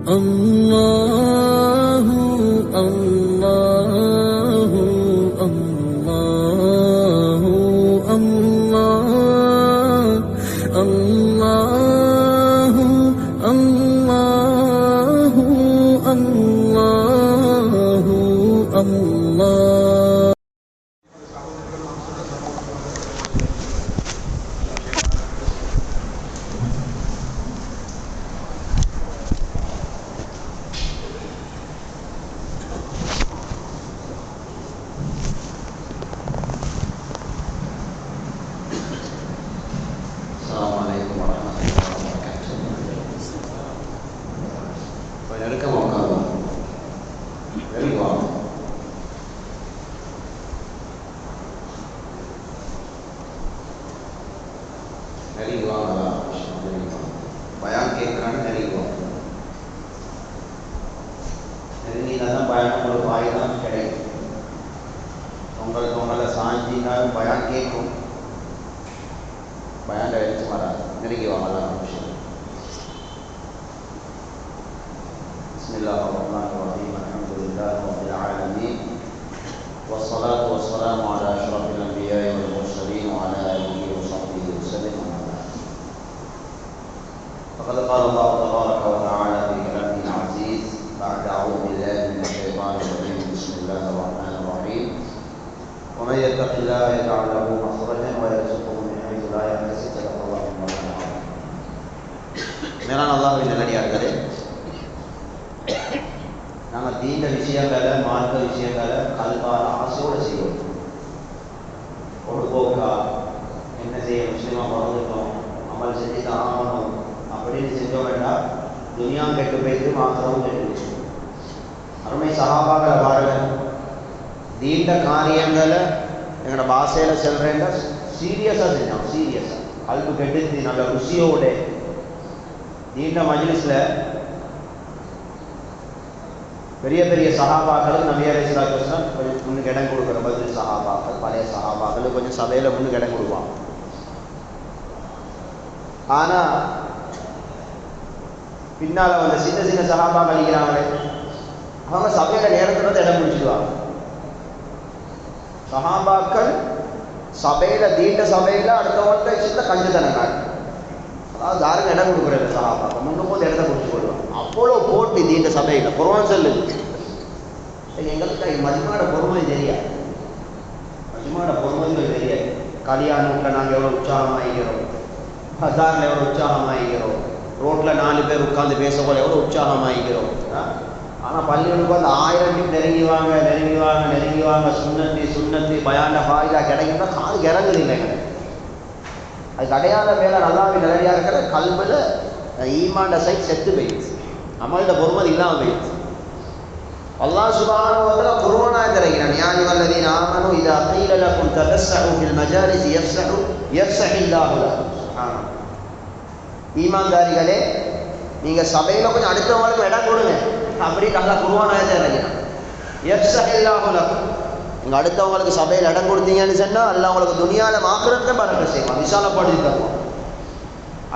الله الله الله الله الله الله الله الله. Assalamualaikum warahmatullahi wabarakatuh. Welcome warahmatullahi very well. Very well. Bayang கேக்குறாங்க very well. தெரிஞ்சினாதான் பயம் ஒரு வாய் தான் கிடைக்கும். உங்களை சாஞ்சினாலும் பயம் கேட்கும். பயம் எழுச்சி வராது. நெருங்கி வாங்கலாம் விஷயம். Bismillahirrahmanirrahim. Alhamdulillahi rabbil alamin. Wassalatu wassalamu ala asyrafil anbiya'i wal mursalin wa ala alihi wa sahbihi wasallam. Faqad qala Allah tabaraka wa ta'ala fi kalamihil 'aziz ba'da a'udzu billahi minasy syaithanir rajim. Bismillahirrahmanirrahim. Wa may yattaqillaha yaj'al lahu makhrajan wa yarzuqhu மேலான அல்லாஹ்வின் நல்லடியார்களே, நாங்கள் தீண்ட விஷயங்களை மார்க்க விஷயங்களை கல்வான ஆசையோடு செய்வோம். பொழுதுபோக்கா என்ன செய்ய முஸ்லீமாக பிறந்துட்டோம், அமல் செஞ்சு தான் ஆகணும் அப்படின்னு செஞ்சோம் வேண்டாம். துனியா கெட்டு போயிட்டு மாத்திரமும் கெட்டு. அருமை சஹாபாக்களை பாருங்க, தீண்ட காரியங்களை எங்களோட பாஷையில் செல்றேன்னா சீரியஸாக செஞ்சான். சீரியஸாக கல்வி கெட்டு நல்ல ருசியோட நீண்ட மஜ்லிஸில் பெரிய பெரிய சஹாபாக்களுக்கு நபி அலைஹிஸ்ஸலாத்து வஸலாம் கொஞ்சம் முன்னுக்கு இடம் கொடுக்குற பதில் சஹாபாக்கள் பழைய சஹாபாக்களுக்கு கொஞ்சம் சபையில் முன்னுக்கு இடம் கொடுப்பாங்க. ஆனால் பின்னால் வந்து சின்ன சின்ன சஹாபாக்கள் அழிக்கிறாங்களே, அவங்க சபையில் நேரத்தில் வந்து இடம் பிடிச்சிடுவாங்க. சஹாபாக்கள் சபையில் தீண்ட சபையில் அடுத்தவங்க சின்ன கஞ்சுத்தனங்க, அதாவது யாருக்கும் இடம் கொடுக்குறது சஹாபாக்கள் முன்னும் போது இடத்த பிடிச்சி கொள்வாங்க. அவ்வளோ போட்டி தீண்ட சபையில். குர்ஆன் சொல்லுது, எங்களுக்கு மஜ்மாவோட பொறுமை தெரியாது, மஜ்மாவோட பொறுமைகள் தெரியாது. கல்யாணத்தில் நாங்கள் எவ்வளோ உற்சாகமாகிறோம், பஜாரில் எவ்வளோ உற்சாகமாகிறோம், ரோட்டில் 4 பேர் உட்காந்து பேசக்கூட எவ்வளோ உற்சாகமாகிறோம். ஆனால் பள்ளிகளுக்கு வந்து 1000 பேர் நெருங்கிவாங்க நெருங்கிவாங்க நெருங்கிவாங்க சுண்ணத்து பயாண்ட ஃபாயிதா கிடைக்குன்னா கால் இறங்குது இல்லைங்க. அதுக்கு அடையாள மேலே நல்லாவே நிறையா இருக்கிற கல்வியில் ஈமாண்ட சைட் செத்து போயிடுச்சு, அமல்ட பொறுமதி இல்லாமல் போயிடுச்சு. அல்லாஹ் சுப்ஹானஹு வ தஆலா குர்ஆனை இறக்கினான், யா அய்யுஹல்லதீன ஆமனூ இதா கீல லகும் தஃபஸ்ஸஹு ஃபில் மஜாலிஸ் யஃப்ஸஹில்லாஹு லகும். சுப்ஹானல்லாஹ். ஈமான்தாரிகளே, நீங்கள் சபையில் கொஞ்சம் அடுத்தவங்களுக்கு இடம் கொடுங்க அப்படின்னு அல்லாஹ் குர்ஆனை இறக்கினான். யஃப்ஸஹில்லாஹு லகும். நீங்கள் அடுத்தவங்களுக்கு சபையில் இடம் கொடுத்தீங்கன்னு சொன்னால் அல்லாஹ் உங்களுக்கு துனியாவில் ஆக்கிரத்தை பறக்க செய்வான், விசாலப்படுத்தி தருவான்.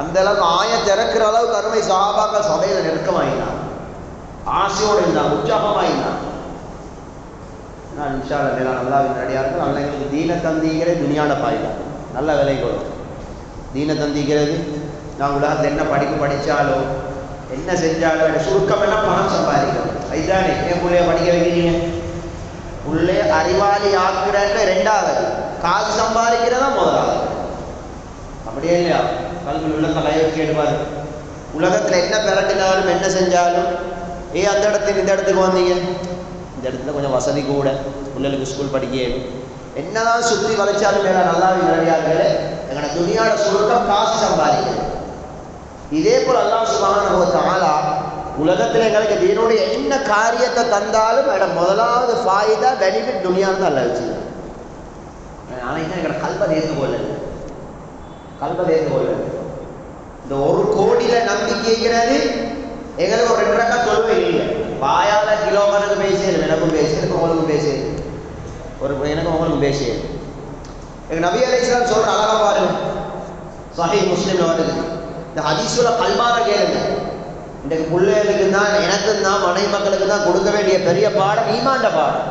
அந்த அளவுக்கு ஆயத்தை இறக்குற அளவுக்கு அருமை சஹாபாக்கள் சபையில் நெருக்கமாகினான், ஆசையோடு இருந்தான், உற்சாகமாகினான். நான் இன்ஷா அல்லாஹ் அல்லாஹ்வின் அடியார்கள் அல்ல எங்களுக்கு தீன தந்திக்கிறது துனியாவில் பாயிலாம் நல்ல விலை கொள்ளும். தீன தந்திக்கிறது நான் உலகத்தில் என்ன படிப்பு படித்தாலோ என்ன செஞ்சாலோ என்ன சுருக்கம் எல்லாம் பணம் சம்பாதிக்கணும். அதுதானே என் பிள்ளைய படிக்க வைக்கிறீங்க, உள்ளே அறிவாளி ஆக்குறன்ற 2வது, காசு சம்பாதிக்கிறதா முதலாவது. அப்படியே இல்லையா? கல்வியில் உள்ள கலையை கேடுவார். உலகத்தில் என்ன பிறட்டினாலும் என்ன செஞ்சாலும் அந்த இடத்துக்கு இந்த இடத்துக்கு வந்தீங்க, இந்த இடத்துல கொஞ்சம் வசதி கூட, பிள்ளைகளுக்கு ஸ்கூல் படிக்க என்னதான் சுற்றி வளைச்சாலும் மேலே நல்லாவே நிறையார்களே எங்களோட துனியாவோட சுருக்கம் காசு சம்பாதிக்கிறது. இதே போல் அல்லாஹ் சுப்ஹானஹு வ தஆலா உலகத்தில் எங்களுக்கு தீனுடைய என்ன காரியத்தை தந்தாலும் முதலாவது ஃபாயிதா பெனிஃபிட் துனியான்னு தான் அல்ல வச்சு. ஆனால் என்ன எங்களோட கல்வை ஏற்றுக்கொள்ள இந்த 1 கோடியில நம்பிக்கைங்கிறது எங்களுக்கு ஒரு 2 ரக்காத் தொழுகை இல்லை. வாயால கிலோமீட்டருக்கு பேசியது, எனக்கும் பேசியது, உங்களுக்கும் பேசியது, எனக்கும் உங்களுக்கும் பேசியது. எங்க நபி அலைஹிஸ்ஸலாம் சொல்ற அழகா பாருங்க, சஹீஹ் முஸ்லிம்ல வருது. இந்த ஹதீஸ்ல கல்பார கேளுங்க. இந்த இன்றைக்கு பிள்ளைகளுக்கு தான் எனக்கும் தான் மனை மக்களுக்கு தான் கொடுக்க வேண்டிய பெரிய பாடம் ஈமாண்ட பாடம்.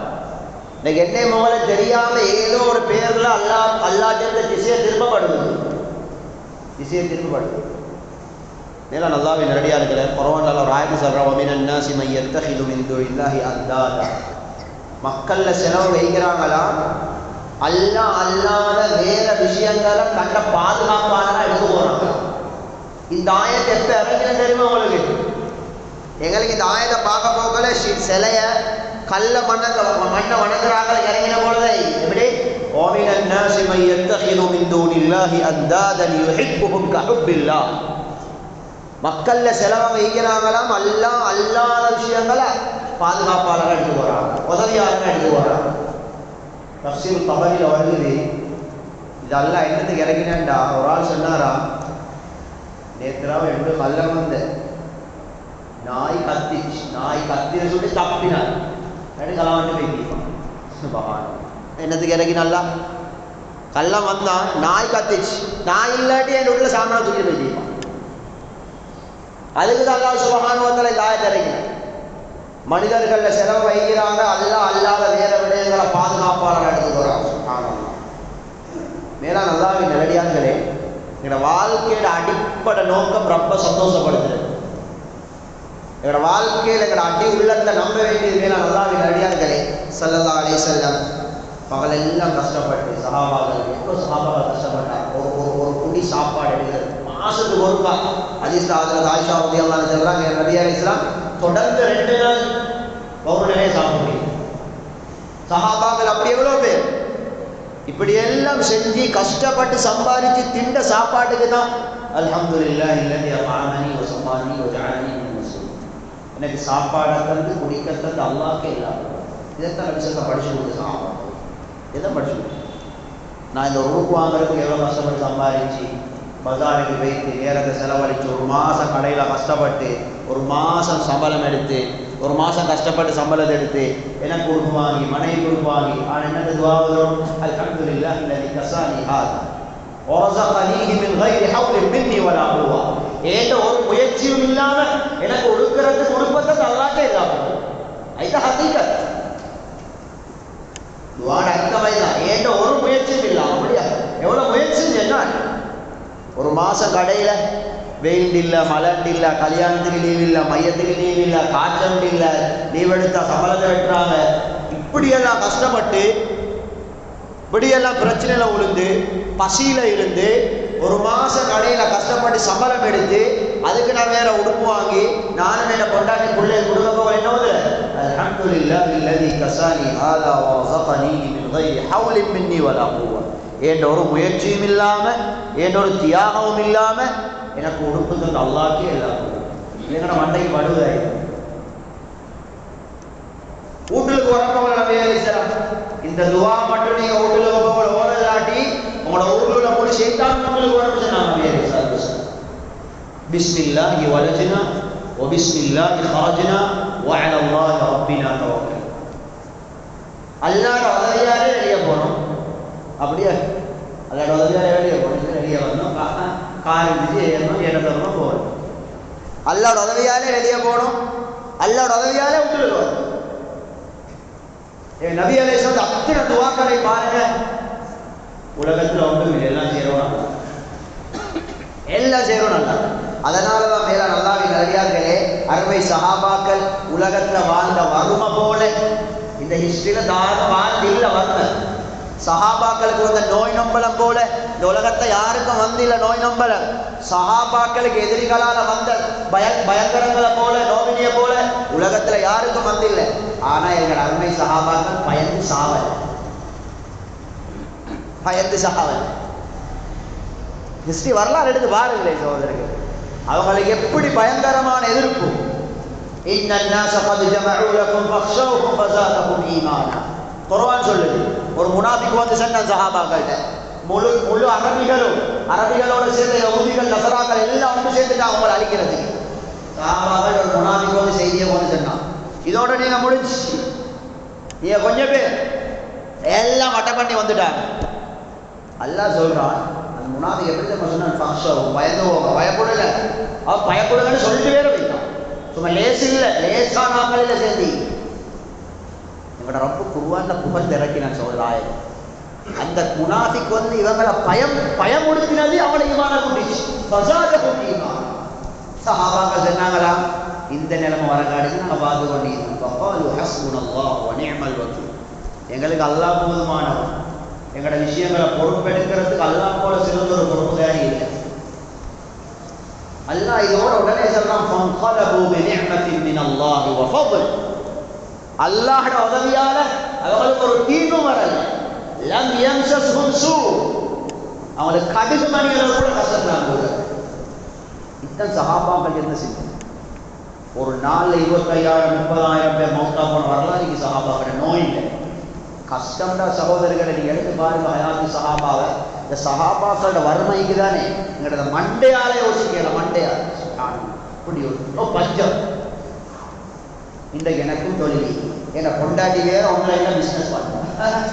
இன்னைக்கு என்னை முதல்ல தெரியாம ஏதோ ஒரு பேர்ல அல்லாஹ்ட்ட திசையை திரும்பப்படுது. மேல நல்லாவே நேரடியா இருக்கிற குர்ஆன்ல ஒரு ஆயத்து சொல்ற வமினன் நாஸி மன் யத்தஹிது மின் துனில்லாஹி அந்தாதா. மக்கள்ல செலவு வைக்கிறாங்களா அல்லாஹ் அல்லாத வேற விஷயங்களை கண்ட பாதுகாப்பாளரா எடுத்து போறாங்க. இந்த ஆயத்தை எப்ப இறங்கின தெரியுமா உங்களுக்கு? எங்களுக்கு இந்த ஆயத்தை பார்க்க போகல சிலைய கல்ல மண்ணை வணங்குறாங்க இறங்கின போலதே. எப்படி வமினன் நாஸி மன் யத்தஹிது மின் துனில்லாஹி அந்தாதன் யுஹிப்புஹும் கஹுப்பில்லாஹ். மக்கள்ல செலவை வைக்கிறாங்களாம் அல்லாத விஷயங்களை பாதுகாப்பாளராக எடுத்து போறாங்க, உதவியாளராக எடுத்து போறாங்க. தஃசீர் தபரில வருது. இதெல்லாம் என்னத்துக்கு இறங்கினேன்டா ஒரு ஆள் சொன்னாரா, நேற்றாவை ரெண்டு கல்லம் வந்த நாய் கத்தின்னு சொல்லி தப்பினார். கலவாண்டு வைப்பான். என்னத்துக்கு இறங்கினா கல்லம் வந்தா நாய் கத்திச்சு, நாய் இல்லாட்டி என் வீட்டுல சாமான தூக்கி வைப்பான். அதுக்கு தான் அல்லாஹ் சுப்ஹானஹு வ தஆலா இந்த ஆயத்தை இறக்கினார். மனிதர்கள்ல செலவு வைக்கிறாங்க அல்லாத வேற விடயங்களை பாதுகாப்பாளர் எடுத்து போறாங்க. மேலா அல்லாஹ்வின் நல்லடியார்களே, எங்களோட வாழ்க்கையோட அடிப்படை நோக்கம் ரொம்ப சந்தோஷப்படுத்துறது. எங்களோட வாழ்க்கையில் எங்களோட அடி உள்ளத்தை நம்ப வேண்டியது. மேலா அல்லாஹ்வின் நல்லடியார்களே, ஸல்லல்லாஹு அலைஹி வஸல்லம் பகலெல்லாம் கஷ்டப்பட்டு சஹாபாக்கள் எப்போ சஹாபாக்கள் கஷ்டப்பட்டாங்க. ஒரு குடி சாப்பாடு எடுக்கிறது மாசத்துக்கு ஒருக்கா. ஹதீஸ்ல ஹஜ்ரத் ஆயிஷா ரலியல்லாஹு அன்ஹா சொல்றாங்க, நபி அலைஹிஸ்ஸலாம் தொடர்ந்து 2 நாள் பௌர்ணமியே சாப்பிட முடியும். சஹாபாக்கள் அப்படி எவ்வளோ பேர் இப்படி எல்லாம் செஞ்சு கஷ்டப்பட்டு சம்பாதிச்சு திண்ட சாப்பாட்டுக்கு தான் அல்ஹம்துலில்லாஹி அல்லதி அத்அமனி வ ஸகானி வ ஜஅலனி மினல் முஸ்லிமீன். எனக்கு சாப்பாடு தந்து குடிக்க தந்து அல்லாஹ்க்கே எல்லாம். இதைத்தான் நபி ஸல்லல்லாஹு படிச்சு கொடுத்து சஹாபாக்கள் எதை படிச்சு கொடுத்து. நான் இந்த உறுப்பு வாங்குறதுக்கு எவ்வளோ கஷ்டப்பட்டு சம்பாதிச்சு பஜாருக்கு வைத்து நேரத்தை செலவழித்து ஒரு மாதம் கடையில் கஷ்டப்பட்டு ஒரு மாதம் சம்பளம் எடுத்து ஒரு மாதம் கஷ்டப்பட்டு சம்பளத்தை எடுத்து எனக்கு கொடுப்பு வாங்கி மனைவி கொடுப்பு வாங்கி ஆனால் என்னது துவாவதும் அல்ஹம்துலில்லாஹி அல்லதி கஸானி ஹாதா வஸகனீஹி மின் கைரி ஹவ்லின் மின்னி வலா குவா. ஏண்ட ஒரு முயற்சியும் இல்லாம எனக்கு ஒடுக்கிறதுக்கு உடுப்பத்தை அல்லாஹ்ட்டே இல்லாம இதுதான் ஹகீகத். துவாட அர்த்தமே தான். ஏண்ட ஒரு முயற்சியும் இல்லாம அப்படியா எவ்வளோ முயற்சி என்ன. ஒரு மாதம் கடையில் வெயில் இல்லை, மலண்டு இல்லை, கல்யாணத்துக்கு லீவ் இல்லை, மையத்துக்கு லீவ் இல்லை, காய்ச்சல் இல்லை, லீவ் எடுத்தால் சம்பளத்தை வெட்டுறாங்க. இப்படியெல்லாம் கஷ்டப்பட்டு இப்படியெல்லாம் பிரச்சனையில் விழுந்து பசியில் இருந்து ஒரு மாதம் கடையில் கஷ்டப்பட்டு சம்பளம் எடுத்து அதுக்கு நான் வேற உடுப்பு வாங்கி நானும் என்ன கொண்டாட்டி பிள்ளை கொடுக்க என்னவது அல்ஹம்துலில்லாஹி அல்லதி கஸானி ஹாதா வ ரஸகனீஹி மின் கைரி ஹவ்லின் மின்னி வலா குவா. என்ற ஒரு முயற்சியும் இல்லாம என்ற ஒரு தியாகமும் இல்லாம எனக்கு உடுப்பு தந்த அல்லாஹ்க்கே எல்லாம். இல்லைங்கட மண்டைக்கு படுவதாய் வீட்டுக்கு வரப்பவங்க நபி அலைஹிஸ்ஸலாம் இந்த துவா மட்டும் நீங்க வீட்டுல போகல ஓடலாட்டி உங்களோட ஊர்ல போய் ஷைத்தான் உங்களுக்கு வரணும் சொன்னாங்க நபி அலைஹிஸ்ஸலாம். பிஸ்மில்லாஹி வலஜ்னா வ பிஸ்மில்லாஹி ஹரஜ்னா வ அலா அல்லாஹி ரப்பினா தவக்கல். அல்லாஹ்வோட உதவியாலே வெளியே போறோம். அப்படியே அல்லாஹ்வோட உதவியாலே வெளியே போறோம். வெளியே வரணும், கார் இருந்துச்சு ஏறணும், ஏறணும் போகணும். அல்லாஹ்வோட உதவியாலே வெளியே போகணும், அல்லாஹ்வோட உதவியாலே வீட்டுக்கு வரணும். நபி அலைஹிஸ்ஸலாம் அத்தனை துவாக்களை பாருங்க. உலகத்தில் ஒன்றும் இல்லை, எல்லாம் செய்யறோம், எல்லாம் செய்யறோம் நல்லா. அதனாலதான் மேல அல்லாஹ்வின் நல்லடியார்களே, அருமை சஹாபாக்கள் உலகத்துல வாழ்ந்த வறுமை போல இந்த ஹிஸ்டரியில வாழ்ந்து இல்லை. வறுமை சஹாபாக்களுக்கு வந்த நோய் நம்பலம் போல இந்த உலகத்தை யாருக்கும் வந்தில்லை நோய் நம்பலம். சஹாபாக்களுக்கு எதிரிகளால வந்த பயங்கரங்களை போல நோவினிய போல உலகத்துல யாருக்கும் வந்தில்லை. ஆனா எங்களோட அருமை சஹாபாக்கள் பயந்து சாவல். ஹிஸ்டரி வரலாறு எடுத்து பாருங்களே சகோதரர்கள், அவங்களுக்கு எப்படி பயங்கரமான எதிர்ப்பு. குர்ஆன் சொல்லுது, ஒரு முனாஃபிக் வந்து சொன்ன சஹாபாக்கள்கிட்ட முழு அரபிகளோட சேர்ந்த யஹூதிகள் நஸராக்கள் எல்லாம் ஒன்று சேர்ந்துட்டு அவங்களை அழிக்கிறதுக்கு. சஹாபாக்கள் ஒரு முனாஃபிக் வந்து செய்தியை கொண்டு சொன்னான், இதோட நீங்க முடிஞ்சு நீங்க கொஞ்சம் பேர் எல்லாம் வட்ட பண்ணி வந்துட்டாங்க. அல்லாஹ் சொல்றான், அந்த முனாஃபிக் எப்படி சொன்னான், பயந்துவோங்க, பயப்படல. அவன் பயப்படுங்கன்னு சொல்லிட்டு வேற வைத்தான். சும்மா லேஸ் இல்லை, லேசான ஆக்களில் சேர்ந்து எங்களோட ரப்பு குர்ஆன்ல புகழ் இறக்கினான் சொல்றாய். அந்த முனாஃபிக் வந்து இவங்களை பயமுடுத்தினது அவனை ஈமான கூட்டிச்சு. ஃபஸாதஹும் ஈமான். சஹாபாக்கள் சொன்னாங்களா, இந்த நிலைமை வரங்காடுக்கு நாங்கள் பார்த்து கொண்டிருக்கோம். ஃபகாலு ஹஸ்புனல்லாஹு வ நிஅமல் வக்கீல். எங்களுக்கு அல்லாஹ் போதுமானவன். எங்களோட விஷயங்களை பொறுப்பெடுக்கிறதுக்கு அல்லாஹ் போல சிறந்த ஒரு பொறுப்புதாரி இல்லை. அல்லாஹ் இதோட உடனே சொல்றான், ஃபன்கலபு பிநிஅமத்தின் மினல்லாஹி வ ஃபضل. அல்லாஹ்வோட உதவியால அவங்களுக்கு ஒரு தீங்கும் வரல. லம் யம்சஸ்ஹும் சூ. அவங்களுக்கு கடுகு மணிகளை கூட கஷ்டம் தான் போல. இத்தனை சஹாபாக்கள் என்ன செஞ்சாங்க? ஒரு நாள்ல 25,000 30,000 பேர் மௌத்தா போன வரலாறு சஹாபாக்களோட நோய் இல்லை. கஷ்டம்டா சகோதரர்களை நீங்க எடுத்து பாருங்க. ஹயாத்து சஹாபாவை, இந்த சஹாபாக்களோட வறுமைக்கு தானே எங்களோட மண்டையால யோசிக்கல. மண்டையால இப்படி ஒரு பஞ்சம். இன்றைக்கு எனக்கும் தொழில், என்னோட பொண்டாட்டி வேற ஆன்லைன்ல பிசினஸ் பண்ணுறேன்,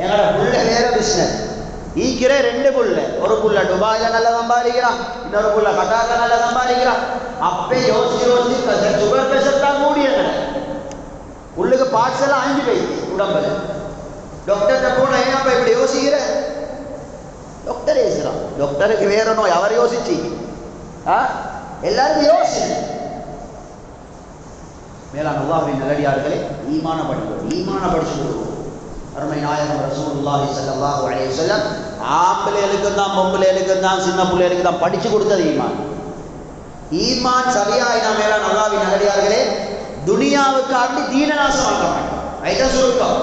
என்னோட புள்ள வேற பிசினஸ். ஈக்கிற 2 புள்ள, ஒரு புள்ள துபாயில நல்லா சம்பாதிக்கிறான், இன்னொரு புள்ள கட்டார்ல நல்லா சம்பாதிக்கிறான். அப்பே யோசிச்சு சுகர் பிரஷர் தான் மூடியங்க. உள்ளுக்கு பார்ட்ஸ் எல்லாம் 5 போயிடுச்சு உடம்புல. டாக்டர்கிட்ட போன ஏன்னாப்பா இப்படி யோசிக்கிற? டாக்டர் யோசிக்கிறான். டாக்டருக்கு வேற நோய், அவர் யோசிச்சு எல்லாருக்கும் யோசிச்சு. மேலான அல்லாஹ்வின் நல்லடியார்களே, ஈமான படிச்சு கொடுக்கும். அருமை நாயகம் ரசூலுல்லாஹி ஸல்லல்லாஹு அலைஹி வஸல்லம் ஆம்பளைகளுக்கு தான் பொம்பளைகளுக்கு தான் சின்ன பிள்ளைகளுக்கு தான் படிச்சு கொடுத்தது ஈமான். ஈமான் சரியாயினா மேலான அல்லாஹ்வின் நல்லடியார்களே, துனியாவுக்காண்டி தீன நாசம் ஆக்க மாட்டோம். ஐதான் சுருக்கம்.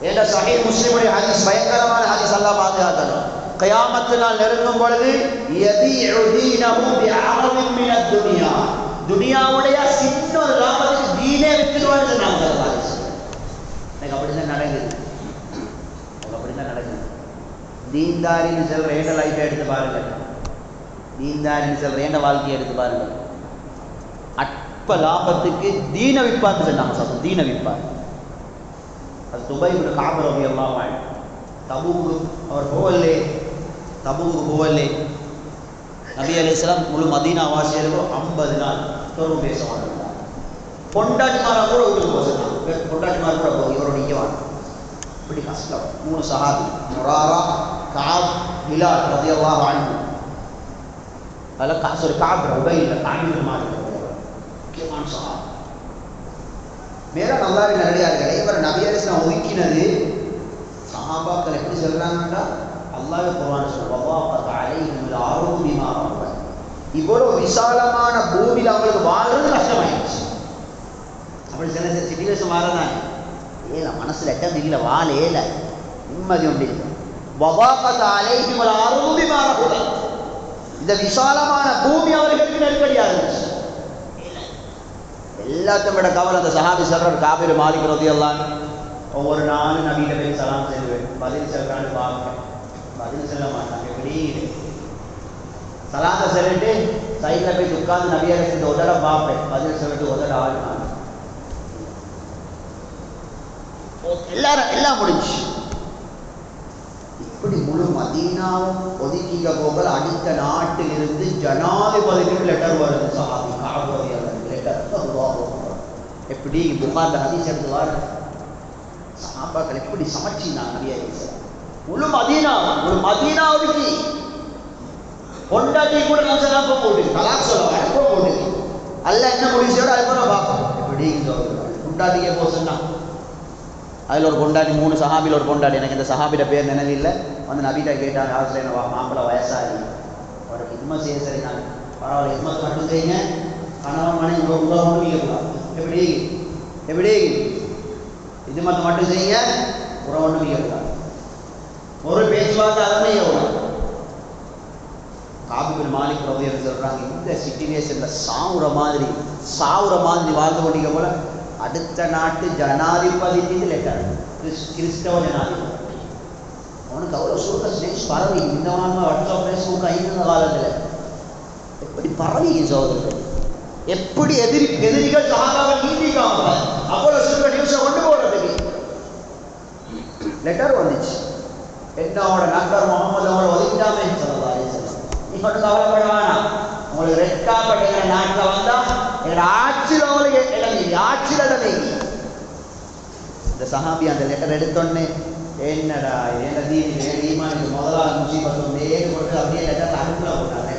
ஏன்னா சஹீஹ் முஸ்லிமுடைய ஹதீஸ், பயங்கரமான ஹதீஸ், அல்லாஹ் பாதுகாக்கணும். கியாமத்து நாள் நெருங்கும் பொழுது யபீஉ தீனஹு பிஅஅதின் மினத் துன்யா. துனியாவுடைய சின்ன ஒரு லாபத்துக்கு தீனே வித்துருவான்னு சொன்னாங்க. எனக்கு அப்படிதான் நடக்குது. தீன்தாரின்னு சொல்ற ஏண்ட லைஃபை எடுத்து பாருங்க. தீன்தாரின்னு சொல்ற ஏண்ட வாழ்க்கையை எடுத்து பாருங்க. அற்ப லாபத்துக்கு தீன விற்பான்னு சொன்னாங்க. சார் தீன விற்பார். அது துபாய் காபர் ரலியல்லாஹு அன்ஹு தபூக்கு அவர் போகலே, தபூக்கு போகலே. நபி அலைஹிஸ்ஸலாம் முழு மதீனா வாசியர்களும் 50 நாள் தொடர்பு பேச மாட்டாங்க. பொண்டாட்டிமாரா கூட வீட்டுக்கு போக சொன்னாங்க. பொண்டாட்டிமார் கூட போகும், இவரோட இங்கே வாங்க. இப்படி கஷ்டம். 3 சஹாபி, முராரா, காப், பிலால் ரலியல்லாஹு அன்ஹு. அதில் காப் உபைல காபில் மாலிக் முக்கியமான சஹாபி. மேல நல்லாவே நல்லடியார்களே, இவர் நபி அலைஹிஸ்ஸலாம் ஒதுக்கினது சஹாபாக்கள் எப்படி சொல்றாங்கன்னா, அல்லாஹ் குர்ஆன் சொல்றான், இவ்வளவு விசாலமான பூமியில் அவங்களுக்கு வாழ்றது கஷ்டமாயிடுச்சு. அப்படி சில சிட்டிவேஷன் வாரதான் ஏல மனசுல எட்டம் இல்ல, வாழ ஏல நிம்மதி உண்டு. இந்த விசாலமான பூமி அவர்களுக்கு நெருக்கடியா இருந்துச்சு. எல்லாத்தையும் விட கவலை அந்த சஹாபி சொல்றார், காபிர் மாலிக் ரலியல்லாஹு அன்ஹு. ஒவ்வொரு நாளும் நபியில போய் சலாம் செய்வேன், பதில் சொல்றான்னு பார்ப்பேன், பதில் சொல்ல மாட்டாங்க. எப்படி சலாத்தை சொல்லிட்டு சைட்ல போய் உட்கார்ந்து நபியாரை சேர்ந்து உதட பார்ப்பேன், பதில் சொல்லிட்டு உதட ஆழ்வாங்க. எல்லாம் முடிஞ்சு. இப்படி முழு மதீனாவும் ஒதுக்கிக்க போக அடுத்த நாட்டில் இருந்து ஜனாதிபதிக்கு லெட்டர் வருது. சஹாபி காபர் லெட்டர். எப்படி புகார்ல ஹதீஸ் எடுத்து வார சஹாபாக்கள் எப்படி சமைச்சிருந்தாங்க நபியா முழு மதீனாவுக்கு பொண்டாட்டி கூட நான் போட்டு தலாக் சொல்ல அனுப்ப போட்டு அல்ல என்ன முடிச்சோட அதுக்கப்புறம் பார்ப்போம். எப்படி பொண்டாட்டிக்கே போக சொன்னா அதில் ஒரு பொண்டாட்டி, 3 சஹாபியில் ஒரு பொண்டாட்டி. எனக்கு இந்த சஹாபியோட பேர் நினைவில்லை. வந்து நபிகிட்ட கேட்டாங்க, ஹாஸ்ல என்ன மாப்பிள்ளை வயசாகி அவருக்கு ஹித்மத் செய்ய சரி, நான் பரவாயில்ல ஹித்மத் மட்டும் செய்யுங்க, கணவன் மனைவி உலகம் நீங்கக்கூடாது. எப்படி ஹித்மத் மட்டும் செய்யுங்க, உறவு ஒன்றும் நீங்கக்கூடாது, ஒரு பேச்சுவார்த்தை அதனை எவ்வளவு. காபிபின் மாலிக் ரலியல்லாஹு சொல்றாங்க, இந்த சிச்சுவேஷன்ல சாவுற மாதிரி வாழ்ந்து கொண்டிருக்க போல அடுத்த நாட்டு ஜனாதிபதிக்கு லெட்டர், கிறிஸ்தவ ஜனாதிபதி. அவனுக்கு அவ்வளோ சூழ்நிலை பரவி இந்த வாட்ஸ்அப் ஃபேஸ்புக் ஐந்த காலத்தில் எப்படி பரவி சோதர்கள், எப்படி எதிரிகள் சகாபாக்கள் நீந்திக்காம அவ்வளோ சூழ்நிலை நியூஸை கொண்டு போடுறதுக்கு லெட்டர் வந்துச்சு. என்னோட நண்பர் முகமது அவரை ஒதுக்கிட்டாமே சொல்லலாம், நீ மட்டும் கவலைப்பட வேணாம், உங்களுக்கு ரெட் கார்பெட் எங்க நாட்டில் வந்தா எங்களோட ஆட்சியில் உங்களுக்கு இடம் ஆட்சியில் இடம். இந்த சஹாபி அந்த லெட்டர் எடுத்தோடனே என்னடா என்ன தீபி ஈமானுக்கு முதலாவது முசீபத்து வந்து போட்டு அப்படியே லெட்டர் அடுப்பில் போட்டாங்க.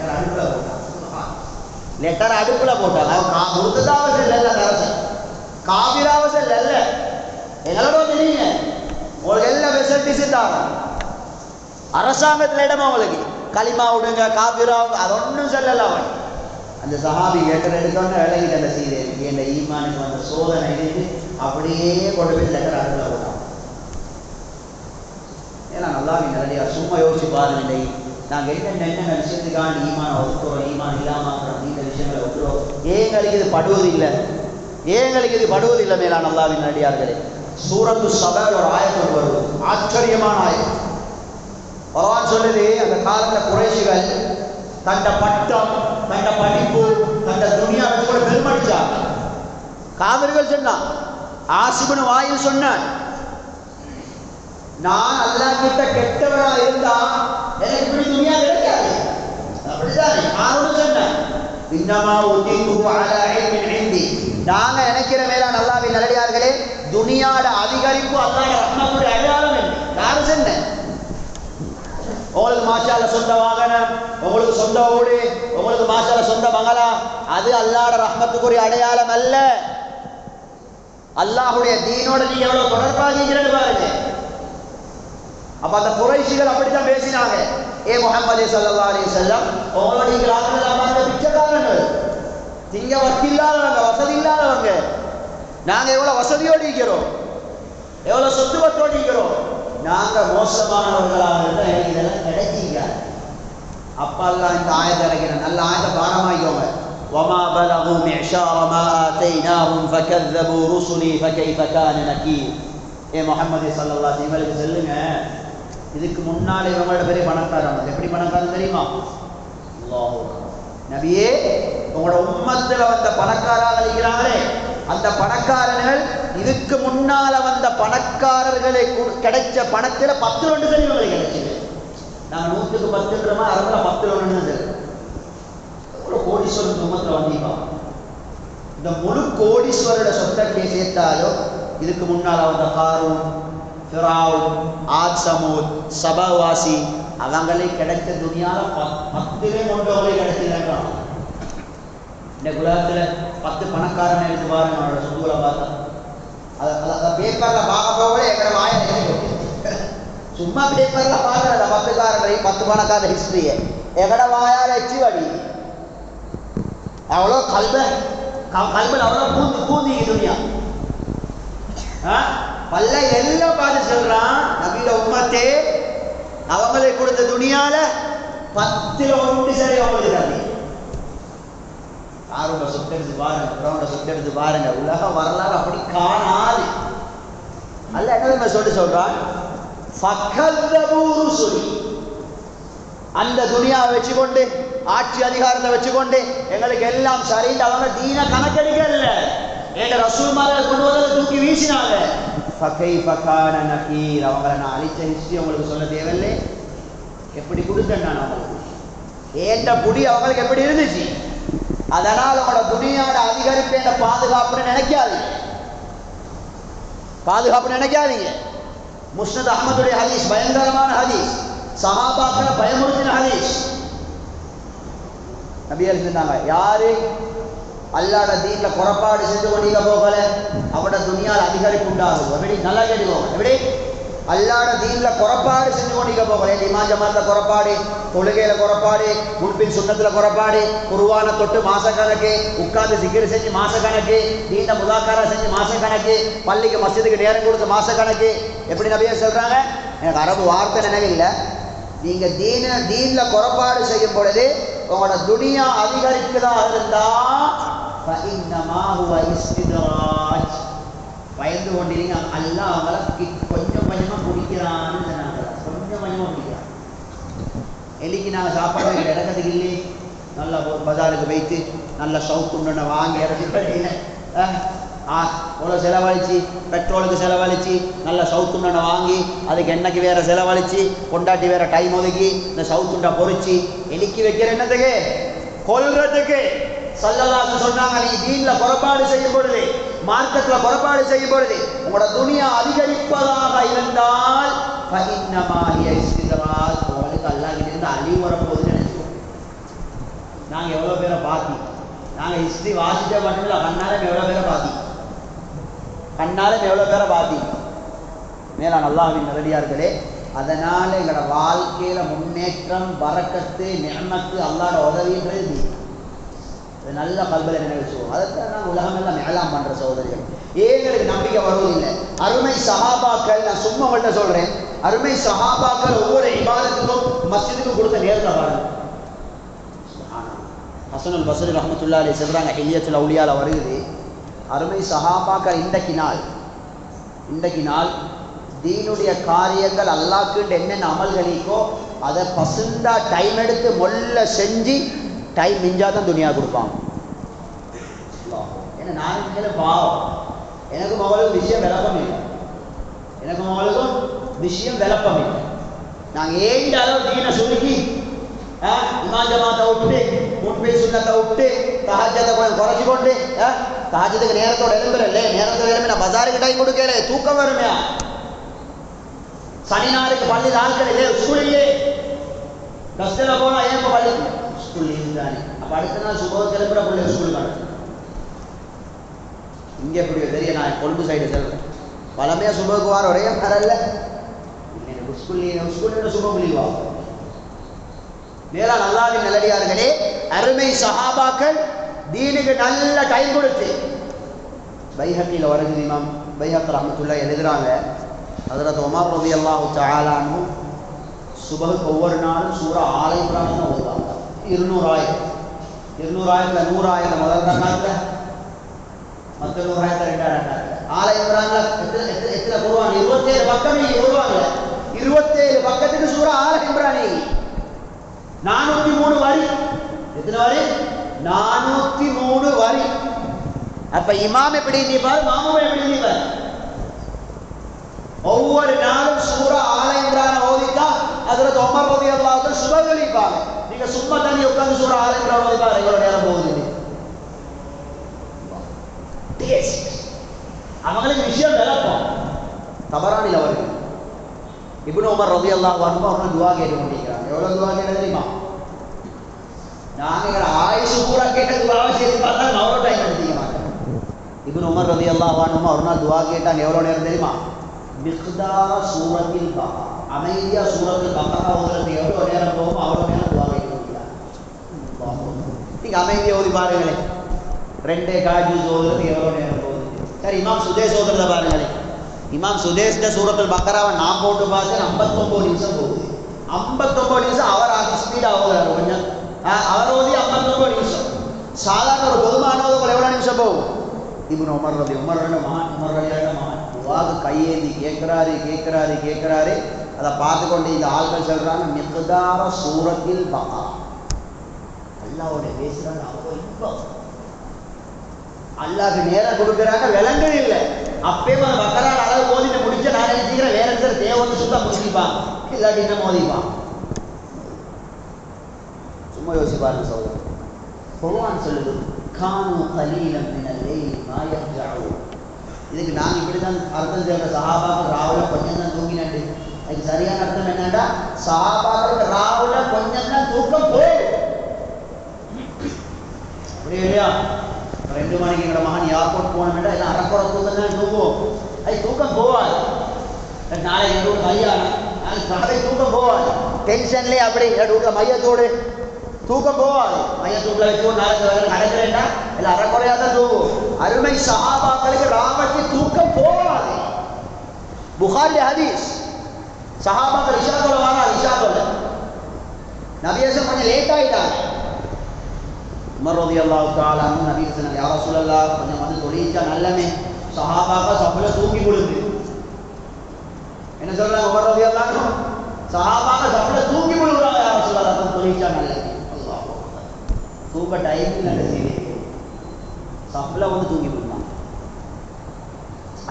லெட்டர் அடுப்பில் போட்டாங்க. முருத்ததாவசம் இல்லைல்ல அரசன், காவிராவசம் இல்லைல்ல. எங்களோட தெரியுங்க உங்களுக்கு எல்லாம் ஃபெசிலிட்டிஸ் இருந்தாங்க. அரசாங்கத்தில் இடமா உங்களுக்கு களிமா விடுங்க காபிரா அது ஒன்றும் சொல்லல. அவன் அந்த சஹாபி லெட்டர் எடுத்தோன்னு விலகிட்டு அந்த செய்தி என் ஈமானுக்கு வந்த சோதனை இருந்து அப்படியே கொண்டு போய் லெட்டர் அடுப்பில் போட்டான். ஏன்னா நல்லா நிறையா சும்மா யோசிச்சு பாருங்க. நாங்கள் என்னென்ன விஷயத்துக்கான ஈமானை ஒதுக்குறோம், ஈமான் இல்லாமல் இந்த விஷயங்களை ஒதுக்குறோம். ஏங்களுக்கு இது படுவதில்லை, ஏங்களுக்கு இது படுவதில்லை. மேலான அல்லாஹ்வின் நல்லடியார்களே, சூரத்து சபையில் ஒரு ஆயத்து வருது, ஆச்சரியமான ஆயத்து. பகவான் சொல்லுது, அந்த காலத்தில் குறைஷிகள் தண்ட பட்டம் தண்ட படிப்பு தண்ட துணியா வச்சு கூட பெருமடிச்சாங்க. காவிர்கள் சொன்னான், ஆசிபன் வாயில் சொன்னான், நான் அல்லாஹ் கிட்ட கெட்டவனா இருந்தா எனக்கு இப்படி துணியா கிடைக்காது. அப்படித்தானே நான் சொன்னேன். இன்னமா உதிகு அலா இல்மின் இந்தி. நாங்க நினைக்கிற மேலான அல்லாஹ்வின் நல்லடியார்களே, துனியாட அதிகரிப்பு அல்லாஹ்வுடைய ரஹ்மத்துடைய அடையாளம் என்று யாரு சொன்னேன்? உங்களுக்கு மாஷால சொந்த வாகனம், உங்களுக்கு சொந்த ஊடு, உங்களுக்கு மாஷால சொந்த மகளா, அது அல்லாஹ்வுடைய ரஹ்மத்துக்குரிய அடையாளம் அல்ல. அல்லாஹ்வுடைய தீனோட நீங்க எவ்வளவு தொடர்பாக இருக்கிறது பாருங்க. அப்ப அந்த குறைஷிகள் அப்படித்தான் பேசினாங்க. ஏ முஹம்மது ஸல்லல்லாஹு அலைஹி வஸல்லம், உங்களோட நீங்கள் ஆக்கிரமித்த பிச்சைக்காரர்கள், திங்க வட்டி இல்லாதவங்க, வசதி இல்லாதவங்க. நாங்க எவ்வளவு வசதியோடு இருக்கிறோம், எவ்வளவு சொத்து பத்தோடு இருக்கிறோம். நாங்க மோசமானவர்களாக இருந்தால் எனக்கு இதெல்லாம் கிடைச்சிங்க. அப்பா எல்லாம் இந்த ஆயத்தை இறக்கிற நல்ல ஆயத்தை பாரமாக்கிக்கோங்க. وما بلغوا معشار ما آتيناهم فكذبوا رسلي فكيف كان نكير. ஏ முஹம்மது ஸல்லல்லாஹு அலைஹி வஸல்லம் சொல்லுங்க, இதுக்கு முன்னாலே இவங்களோட பெரிய பணக்காரங்க. எப்படி பணக்காரன் தெரியுமா? அல்லாஹ் நபியே, உங்களோட உம்மத்தில் வந்த பணக்காரர்கள் இருக்கிறாங்களே, அந்த பணக்காரர்கள் இதுக்கு முன்னால வந்த பணக்காரர்களை கிடைச்ச பணத்தில் 10 சரி இவங்களுக்கு கிடைச்சது. நாங்கள் 100க்கு 10ன்றோமா, அதில் 10 சரி. எவ்வளோ கோடீஸ்வரன் உம்மத்தில் வந்தீங்க. இந்த முழு கோடீஸ்வரோட சொத்தை சேர்த்தாலும் இதுக்கு முன்னால் வந்த காரூன், ஃபிரௌன், ஆத், சமூத், சபாவாசி அவங்களே கிடைச்ச துனியால 10 கொண்டவங்களே கிடைச்சிருக்காங்க. இந்த உலகத்தில் 10 பணக்காரனை எடுத்து பாருங்க, அவனோட சொத்துக்களை பார்த்தா அதை பேப்பரில் பார்க்க போகவே எங்களை வாயை சும்மா பேப்பரில் பார்க்கல. 10 காரனை 10 பணக்கார ஹிஸ்டரியை எங்கட வாயால் வச்சு வடி அவ்வளோ கல்பல் அவ்வளோ பூந்திக்கு துனியா பல்ல எல்லாம் பார்த்து சொல்றான். நபியோட உம்மத்தே, அவங்களுக்கு கொடுத்த துணியால 10ல் 1 சரி அவங்களுக்கு தண்ணி. யாரோட சொத்தெடுத்து பாருங்க, அவரோட சொத்தெடுத்து பாருங்க. உலக வரலாறு அப்படி காணாது. அல்ல என்ன சொல்றான், அந்த துணியாவை வச்சுக்கொண்டு, ஆட்சி அதிகாரத்தை வச்சுக்கொண்டு எங்களுக்கு எல்லாம் சரின்னு அவங்க தீன கணக்கெடுக்கல. எங்க ரசூல்மார்கள் கொண்டு வந்ததை தூக்கி வீசினாங்க. அவங்களை நான் அழிச்ச ஹிஸ்டரி அவங்களுக்கு சொல்ல தேவையில்லை. எப்படி கொடுத்தேன் நான் அவங்களுக்கு, ஏண்ட புடி அவங்களுக்கு எப்படி இருந்துச்சு. அதனால் அவங்களோட துணியோட அதிகரிப்பு என்ற பாதுகாப்புன்னு நினைக்காதீங்க, பாதுகாப்புன்னு நினைக்காதீங்க. முஸ்னத் அஹ்மதுடைய ஹதீஸ் பயங்கரமான ஹதீஸ், சஹாபாக்களை பயமுறுத்தின ஹதீஸ். நபிகள் சொன்னாங்க, யாரு அல்லாட தீன்ல குறைபாடு செஞ்சு கொண்டீங்க போகல அவட துணியால் அதிகரிப்பு உண்டாகும். எப்படி நல்லா கேட்டுக்கோங்க, எப்படி அல்லாட தீன்ல குறைபாடு செஞ்சு கொண்டீங்க போகல. இமாம் ஜமாத்ல குறைபாடு, தொழுகையில குறைபாடு, முன்பின் சுண்ணத்துல குறைபாடு, குர்ஆனை தொட்டு மாசக்கணக்கு, உட்கார்ந்து சிக்கிர் செஞ்சு மாசக்கணக்கு, தீன முதாக்கரா செஞ்சு மாசக்கணக்கு, பள்ளிக்கு மஸ்ஜிதுக்கு நேரம் கொடுத்து மாசக்கணக்கு. எப்படி நபியே சொல்றாங்க, எனக்கு அரபு வார்த்தை நினைவில்லை. நீங்க தீன்ல குறைபாடு செய்யும் பொழுது உங்களோட துனியா அதிகரிக்கிறதாக இருந்தா பயந்து கொண்டிருங்க. அல்லாஹ் அவங்கள கொஞ்சம் கொஞ்சமா குடிக்கிறான்னு சொன்னாங்க. கொஞ்சம் கொஞ்சமா குடிக்கிறான். எலிக்கு நாங்கள் சாப்பாடு வைக்கிற இடத்துக்கு இல்லையே, நல்லா பஜாருக்கு வைத்து நல்ல சவுக்குன்னு வாங்கி இறச்சி அவ்வளோ செலவழிச்சு, பெட்ரோலுக்கு செலவழிச்சு, நல்ல சவுத்துண்டை வாங்கி, அதுக்கு எண்ணெய்க்கு வேற செலவழிச்சு, கொண்டாட்டி வேற டைம் ஒதுக்கி இந்த சவுத்துண்டை பொறிச்சு எலிக்கு வைக்கிற என்னத்துக்கு கொல்றதுக்கு ஸல்லல்லாஹு சொன்னாங்க, நீ தீன்ல குறைபாடு செய்யும் பொழுது, மார்க்கத்துல குறைபாடு செய்யும் பொழுது உங்களோட துனியா அதிகரிப்பதாக இருந்தால் ஃபஇன்னமா ஹிய இஸ்தித்ராஜ், உங்களுக்கு அல்லாஹ் கிட்ட இருந்து அழிவு வரப்போகுதுன்னு நினைச்சுக்கோ. நாங்க எவ்வளவு பேரை பாத்தி, நாங்க ஹிஸ்டரி வாசிச்ச மட்டும் இல்லை, கண்ணாலும் எவ்வளவு பேரை பாத்தி, கண்ணாலும் எவ்வளவு பேரை பாத்தி. மேலான அல்லாஹ்வின் நல்லடியார்களே, அதனால எங்களோட வாழ்க்கையில முன்னேற்றம், பரக்கத்து, நிஅமத்து, அல்லாஹ்வோட உதவின்றது அது நல்ல கல்வியில நினைவுச்சுவோம். அதைத்தான் நான் உலகம் எல்லாம் மேலாம் பண்ற சகோதரிகள். ஏங்களுக்கு நம்பிக்கை வருவதில்லை. அருமை சஹாபாக்கள், நான் சும்மா உங்கள்கிட்ட சொல்றேன், அருமை சஹாபாக்கள் ஒவ்வொரு இபாதத்துக்கும் மஸ்ஜிதுக்கும் கொடுத்த நேரத்தில் பாருங்க. ஹசனுல் பஸ்ரி ரஹ்மத்துல்லாஹி அலைஹி சொல்றாங்க, ஹில்யத்துல் அவுலியால வருகிறது, அருமை சஹாபாக்கள் இன்றைக்கு நாள் தீனுடைய காரியங்கள் அல்லாஹ்க்கு என்னென்ன அமல்களிக்கோ அதை பசுந்தா டைம் எடுத்து மொல்ல செஞ்சு டைம் மிஞ்சாதான் துனியா கொடுப்பாங்க. ஏன்னா நான் பாவம், எனக்கும் அவளுக்கும் விஷயம் விளப்பம் இல்லை, எனக்கும் அவளுக்கும் விஷயம் விளப்பம் இல்லை. நாங்கள் ஏண்ட அளவு தீனை சுருக்கி இமாம் ஜமாத்தை விட்டு, முன்பே சுண்ணத்தை விட்டு, தஹஜ்ஜத்தை கொஞ்சம் குறைச்சி கொண்டு, தஹஜ்ஜத்துக்கு நேரத்தோட எழும்புறல்ல, நேரத்தோட எழும்பி நான் பஜாருக்கு டைம் கொடுக்கல, தூக்கம் வருமே. சனி நாளுக்கு பள்ளியில் ஆட்கள் இல்லையே, ஸ்கூல் இல்லையே, பஸ்ஸில் போனா ஏன் பள்ளி ஸ்கூல் இருந்தானே, அப்போ அடுத்த நாள் சுபம் கிளம்புற பிள்ளை ஸ்கூல் காணும். இங்கே எப்படி தெரிய, நான் கொழும்பு சைடு செல்றேன், பழமையாக சுபக்கு வார ஒரே வரல, ஸ்கூல் சுபம் லீவா. மேலா அல்லாஹ்வின் நல்லடியார்களே, அருமை சஹாபாக்கள் தீனுக்கு நல்ல டைம் கொடுத்து, பைஹக்கியில் வருது, இமாம் பைஹக் ரஹ்மத்துல்லாஹி எழுதுறாங்க, ஹஜ்ரத் உமர் ரலியல்லாஹு தஆலா அன்ஹு சுபஹுக்கு ஒவ்வொரு நாளும் சூரா ஆல இம்ரான் தான் ஓதுவாங்க. 200 ஆயத்து, 200 ஆயத்துல 100 ஆயத்தை முதல் ரக்காத்துல, மற்ற 100 ஆயத்தை ரெண்டாவது ரக்காத்துல. ஆல இம்ரான்ல எத்தனை போடுவாங்க? 27 பக்கம் ஓடுவாங்க. 27 பக்கத்துக்கு சூரா ஆல இம்ரான் 403 வரி. எத்தனை வரி? 403 வரி. அப்ப இமாம் எப்படி நீப்பார், மாமும் எப்படி நீப்பார்? ஒவ்வொரு நாளும் சூரா ஆல இம்ரான் ஓதிட்டா ஹஜ்ரத் உமர் ரலியல்லாஹு அன்ஹு சுபகலிப்பாங்க. நீங்க சும்மா தண்ணி உட்கார்ந்து சூரா ஆல இம்ரான் ஓதிட்டா எவ்வளவு நேரம் போகுது? அவங்களுக்கு விஷயம் விளப்பம். தபரானில வருது, இப்னு உமர் ரலியல்லாஹு அன்ஹு அவங்க துஆ கேட்டு கொண்டிருக்கிறாங்க. எவ்வளவு துஆ கேட்டது தெரியுமா? நாங்க ஆயுசு பூரா கேட்ட துஆவை சேர்த்து பார்த்தா அவ்வளோ டைம் எடுத்துக்க மாட்டோம். இப்னு உமர் ரலியல்லாஹு அன்ஹு ஒரு நாள் துஆ கேட்டாங்க. எவ்வளோ நேரம் தெரியுமா? மிக்தார சூரத்தில் பக்கரா, அமைதியா சூரத்தில் பக்கரா ஓதுறதுக்கு எவ்வளோ நேரம் போகும் அவ்வளோ நேரம் துஆ கேட்கிறாங்க. நீங்க அமைதியை ஓதி பாருங்களேன், 2 காஜு ஓதுறதுக்கு எவ்வளோ நேரம் போகுது. சரி, இமாம் சுதேஷ் ஓதுறத பாருங்களேன், இமாம் சுதேஷ்ட சூரத்தில் பக்கராவை நான் போட்டு பார்த்தேன், 59 நிமிஷம் போகுது. 59 நிமிஷம் அவர் ஆகி ஸ்பீடாக ஓதுறாரு. கொஞ்சம் அவர் ஓதி 59 நிமிஷம். சாதாரண ஒரு பொதுமானவர்கள் எவ்வளோ நிமிஷம் போகும்? இப்னு உமர் ரலி மகன் துஆக்கு கையேந்தி கேட்கிறாரு. அதை பார்த்து கொண்டு இந்த ஆள்கள் சொல்றாங்க, மிக்தார சூரத்தில் பக்கரா, அல்லாஹ்வோட பேசுறாங்க. அவ்வளோ இன்பம், அல்லாஹ்க்கு நேரம் கொடுக்குறாங்க, விலங்கு இல்லை. அப்பே பக்கரான அளவு ஓதிட்டு முடிச்ச நான் நினைச்சுக்கிறேன் வேற இடத்துல தேவை சுத்தா முடிச்சிப்பான், இல்லாட்டி என்ன மோதிப்பான். சும்மா யோசிப்பாருங்க சோதரர். குர்ஆன் சொல்லுது, கானு கலீலம் மினல் லைலி மா யஹ்ஜஊன். இதுக்கு நாங்கள் இப்படி தான் அர்த்தம் சொல்ற, சஹாபாக்கள் ராவுல கொஞ்சம் தான் தூங்கினாண்டு. அதுக்கு சரியான அர்த்தம் என்னன்னா, சஹாபாக்களுக்கு ராவுல கொஞ்சம் தான் தூக்கம் போகும். அப்படியே இல்லையா? 2 மணிக்கு எங்களோட மகன் ஏர்போர்ட் போனோம்னா எல்லாம் அரைக்குறை தூக்கம் தான் தூங்குவோம். அது தூக்கம் போவாது. நாளைக்கு எங்கள் வீட்டு கல்யாணம், நாளைக்கு தூக்கம் போவாது. டென்ஷன்லேயே அப்படி எங்கள் வீட்டில் மையத்தோடு தூக்கம் போவாது. மையத்தூக்கில் வச்சு நாளைக்கு நடக்கிறேன்னா எல்லாம் அரைக்குறையாக தான் தூங்கும். அருமை சஹாபாக்களுக்கு ராமக்கு தூக்கம் போவாது. புகாரி ஹதீஸ், சஹாபாக்கள் இஷா தொலை வாங்க, இஷா தொலை நபியேசம் கொஞ்சம் லேட் ஆகிட்டாங்க. உமர் ரலியல்லாஹு தஆலா அன்ஹு நபி சொன்னாங்க, யா ரசூலல்லாஹ் கொஞ்சம் வந்து தொழிச்சா நல்லமே. சஹாபாக்கள் சபல தூக்கி விழுந்து என்ன சொல்றாங்க? உமர் ரலியல்லாஹு அன்ஹு சஹாபாக்கள் சபல தூக்கி விழுறாங்க, யா ரசூலல்லாஹ் கொஞ்சம் தொழிச்சா நல்லமே. அல்லாஹ் தூக்க டைம் இல்லை, செய்தி சபல வந்து தூக்கி விழுந்தாங்க.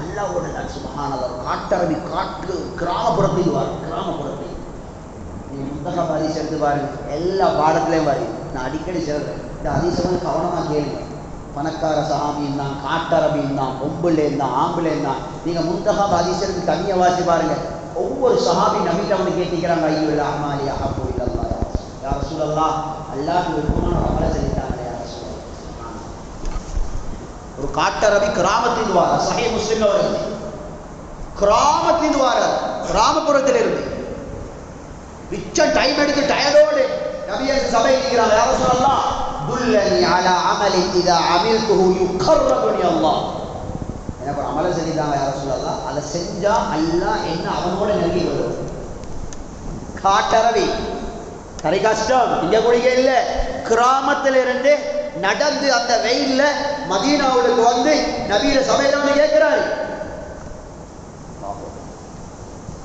அல்லாஹ்வோட சுப்ஹானல்லாஹ். காட்டரபி காட்டு கிராமப்புறத்தில் வார், கிராமப்புறத்தில் நீ முத்தக பரிசு எடுத்து பாருங்க, எல்லா பாடத்திலையும் வருது. நான் அடிக்கடி சொல்கிறேன், இந்த ஹதீஸை கவனமாக கேளுங்க. பணக்கார சஹாபி இருந்தான், காட்டரபி இருந்தான், பொம்புல இருந்தான், ஆம்புல இருந்தான். நீங்கள் முன்தஹாப் ஹதீஸுக்கு தனியாக வாசி பாருங்க. ஒவ்வொரு சஹாபி நபிட்ட வந்து கேட்டிக்கிறாங்க, ஐயுல் அஹ்மாலி அஹப்பு இல்லல்லாஹ் யா ரசூலல்லாஹ், அல்லாஹ்க்கு விருப்பமான ஒரு அமலை செஞ்சுட்டாங்களே யா ரசூலல்லாஹ். ஒரு காட்டரபி கிராமத்தின் வார சஹீஹ் முஸ்லிம்ல வருது. கிராமத்தின் வார கிராமப்புறத்தில் இருந்து மிச்ச டைம் எடுத்து டயர்டோடு நபியை சபை இருக்கிறாங்க, யா ரசூலல்லாஹ் துல்லனி அலா அமலி இதா அமில்துஹு யுகர்ரபுனி அல்லாஹ். எனக்கு ஒரு அமலை செஞ்சுட்டாங்க யா ரசூலல்லாஹ், அதை செஞ்சா அல்லாஹ் என்ன அவனோட நெருங்கி வரும். காட்டரவி கரை கஷ்டம் இங்க குடிக்க இல்லை, கிராமத்தில் இருந்து நடந்து அந்த வெயில்ல மதீனாவுக்கு வந்து நபியில சபையில வந்து கேட்கிறாரு.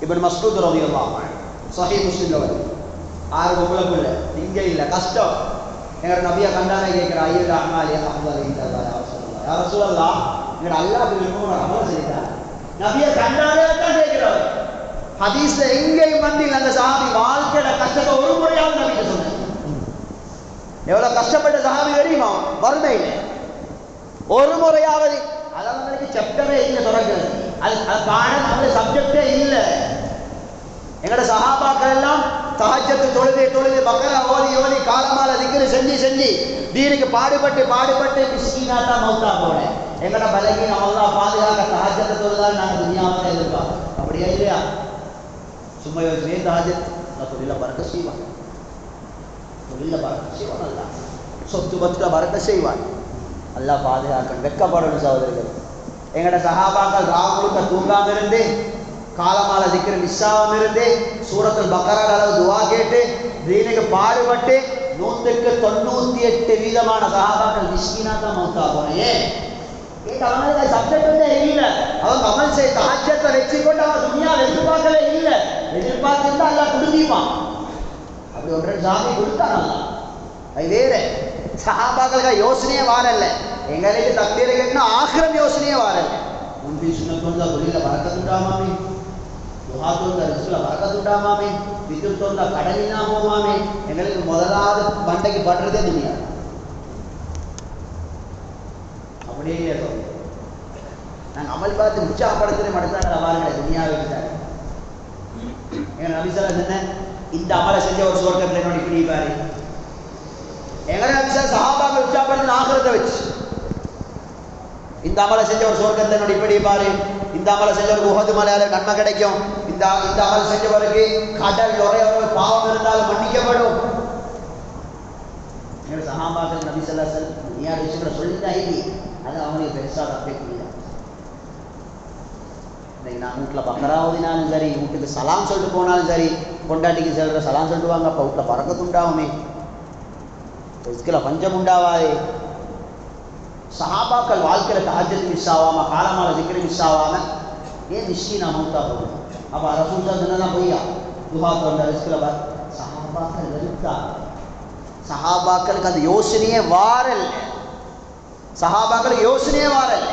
இப்னு மஸ்ஊத் ரலியல்லாஹு அன்ஹு சஹீஹ் முஸ்லிம்ல வருது. ஆறு பொம்பளை இங்க இல்ல கஷ்டம். எங்க நபியை கண்டானே கேட்கிற ஐயுல் அஹ்மாலி அஃதல் இல்லல்லாஹ் யா ரசூலல்லாஹ், யா ரசூலல்லாஹ் எங்க அல்லாஹ்வுக்கு விருப்பமான ஒரு அமல் செய்தார். நபியை கண்டானே தான் கேட்கிறாரு. ஹதீஸ்ல எங்கேயும் வந்து அந்த சஹாபி வாழ்க்கையில கஷ்டத்தை ஒரு முறையாவது நபிக்கு சொன்னார். எவ்வளவு கஷ்டப்பட்ட சஹாபி தெரியுமா? வறுமையில ஒரு முறையாவது. அதற்கு சாப்டரே இல்லை தொடங்குறது, அது பாடம் அந்த சப்ஜெக்டே இல்லை. எங்கட சஹாபாக்கள் எல்லாம் தஹஜ்ஜத் தொழுது பக்கரா ஓதி காலமால திக்ர் செஞ்சு தீனுக்கு பாடுபட்டு மிஸ்கீனா தான் மௌத்தா போனேன். எங்கட பலகீனம் அல்லாஹ் பாதுகாக்க தஹஜ்ஜத் தொழுதால் நாங்கள் துனியாவை எதிர்பார்ப்போம். அப்படியா இல்லையா? சும்மா யோசிச்சு தஹஜ்ஜத் தொழில பறக்க செய்வான், தொழில பறக்க செய்வான், அல்லாஹ் சொத்து பத்துல பறக்க செய்வான். அல்லாஹ் பாதுகாக்க வெட்கப்படணும் சகோதரர்கள். எங்கட சஹாபாக்கள் ராமுழுக்க தூங்காம இருந்து காலமால திக்கிற மிஸ்ஸாவும் இருந்து சூரத்துல் பக்கராட அளவு துவா கேட்டு தீனுக்கு பாடுபட்டு 198% சஹாபாக்கள் மிஸ்கீனா தான் மௌத்தா போனேன். அவனுக்கு சப்ஜெக்ட் இல்லை, அவங்க அமல் செய்ய தஹஜ்ஜத்தை வச்சுக்கொண்டு அவன் துனியாவை எதிர்பார்க்கவே இல்லை. எதிர்பார்த்துருந்தா அல்லாஹ் கொடுத்திப்பான். அப்படி ஒன்று சாமி கொடுத்தான் அல்லாஹ். அது வேற சஹாபாக்களுக்கு யோசனையே வாரல்ல. எங்களுக்கு தக்பீர் கேட்கணும்னா ஆகிரம் யோசனையே வாரல்ல. முன்பி சுண்ணத்தோடு தொழில பறக்கத்துண்டாமாமே, துஹாத்தோட ரிஸ்கில் பறக்கத்துண்டாமாமே, வித்துத்தோட கடலினா போமாமே. எங்களுக்கு முதலாவது பண்டைக்கு படுறதே துனியா. அப்படியே நாங்கள் அமல் பார்த்து உற்சாகப்படுத்துகிற மட்டும்தான் வாருங்க துனியாவை வச்சாரு. எங்க நபிசல்லா சொன்ன இந்த அமலை செஞ்ச ஒரு சுவர்க்கத்தில் என்னோட இப்படி பாரு. எங்க நபிசல்லா சஹாபாக்கள் உற்சாகப்படுத்தின ஆகிரத்தை வச்சு இந்த அமலை செஞ்ச ஒரு சுவர்க்கத்தில் என்னோட இப்படி பாரு. இந்த அமலை செஞ்சவருக்கு உஹது மலையால நன்மை கிடைக்கும். இந்த அமல் செஞ்சவருக்கு கடல் ஒரே பாவம் இருந்தாலும் மன்னிக்கப்படும். எங்க சஹாபாக்கள் நபிசல்லா துனியா விஷயங்களை சொல்லிதான் இல்லை, அது அவனுக்கு பெருசாக தப்பே புரியாது. இன்னைக்கு நான் வீட்டில் பக்கரா ஓதினாலும் சரி, வீட்டுக்கு சலாம் சொல்லிட்டு போனாலும் சரி, கொண்டாட்டிக்கு செல்ற சலாம் சொல்லிட்டு வாங்க, அப்போ வீட்டில் பறக்கத்துண்டாகுமே, ரிஸ்கில் பஞ்சம் உண்டாவாது. சஹாபாக்கள் வாழ்க்கையில் தஹஜ்ஜத் மிஸ் ஆகாம, காலமால திக்ர் மிஸ் ஆகாம ஏன் மிஸ்கீனா மௌத்தா போகும்? அப்போ ரசூல் சொன்னதான் பொய்யா? துஹாத்தோட ரிஸ்கில் சஹாபாக்கள் வெறுத்தாங்க. சஹாபாக்களுக்கு அந்த யோசனையே வாரல், சஹாபாக்களுக்கு யோசனையே வாரல்.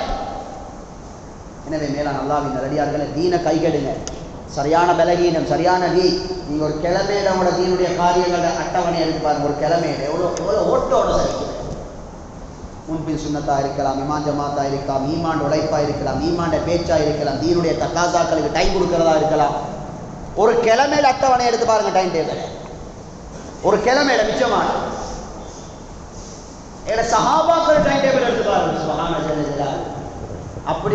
எனவே மேலான அல்லாஹ்வின் நல்லடியார்களே, தீனை கைகெடுங்க. சரியான பலகீனம், சரியான நீ நீங்கள் ஒரு கிழமையில உங்களோட தீனுடைய காரியங்கள அட்டவணை எடுத்து பாருங்க. ஒரு கிழமையில எவ்வளோ ஓட்டோட சரிக்கும். முன்பின் சுன்னத்தா இருக்கலாம், இமான் ஜமாத்தா இருக்கலாம், ஈமான் உழைப்பா இருக்கலாம், ஈமாண்ட பேச்சா இருக்கலாம், தீனுடைய தக்காசாக்களுக்கு டைம் கொடுக்கறதா இருக்கலாம். ஒரு கிழமையில அட்டவணை எடுத்து பாருங்க. டைம் டேபிள் ஒரு கிழமையில மிச்சமான சஹாபாக்கள் டைம் டேபிள் எடுத்து பாருங்க. சுப்ஹானல்லாஹ். அப்படி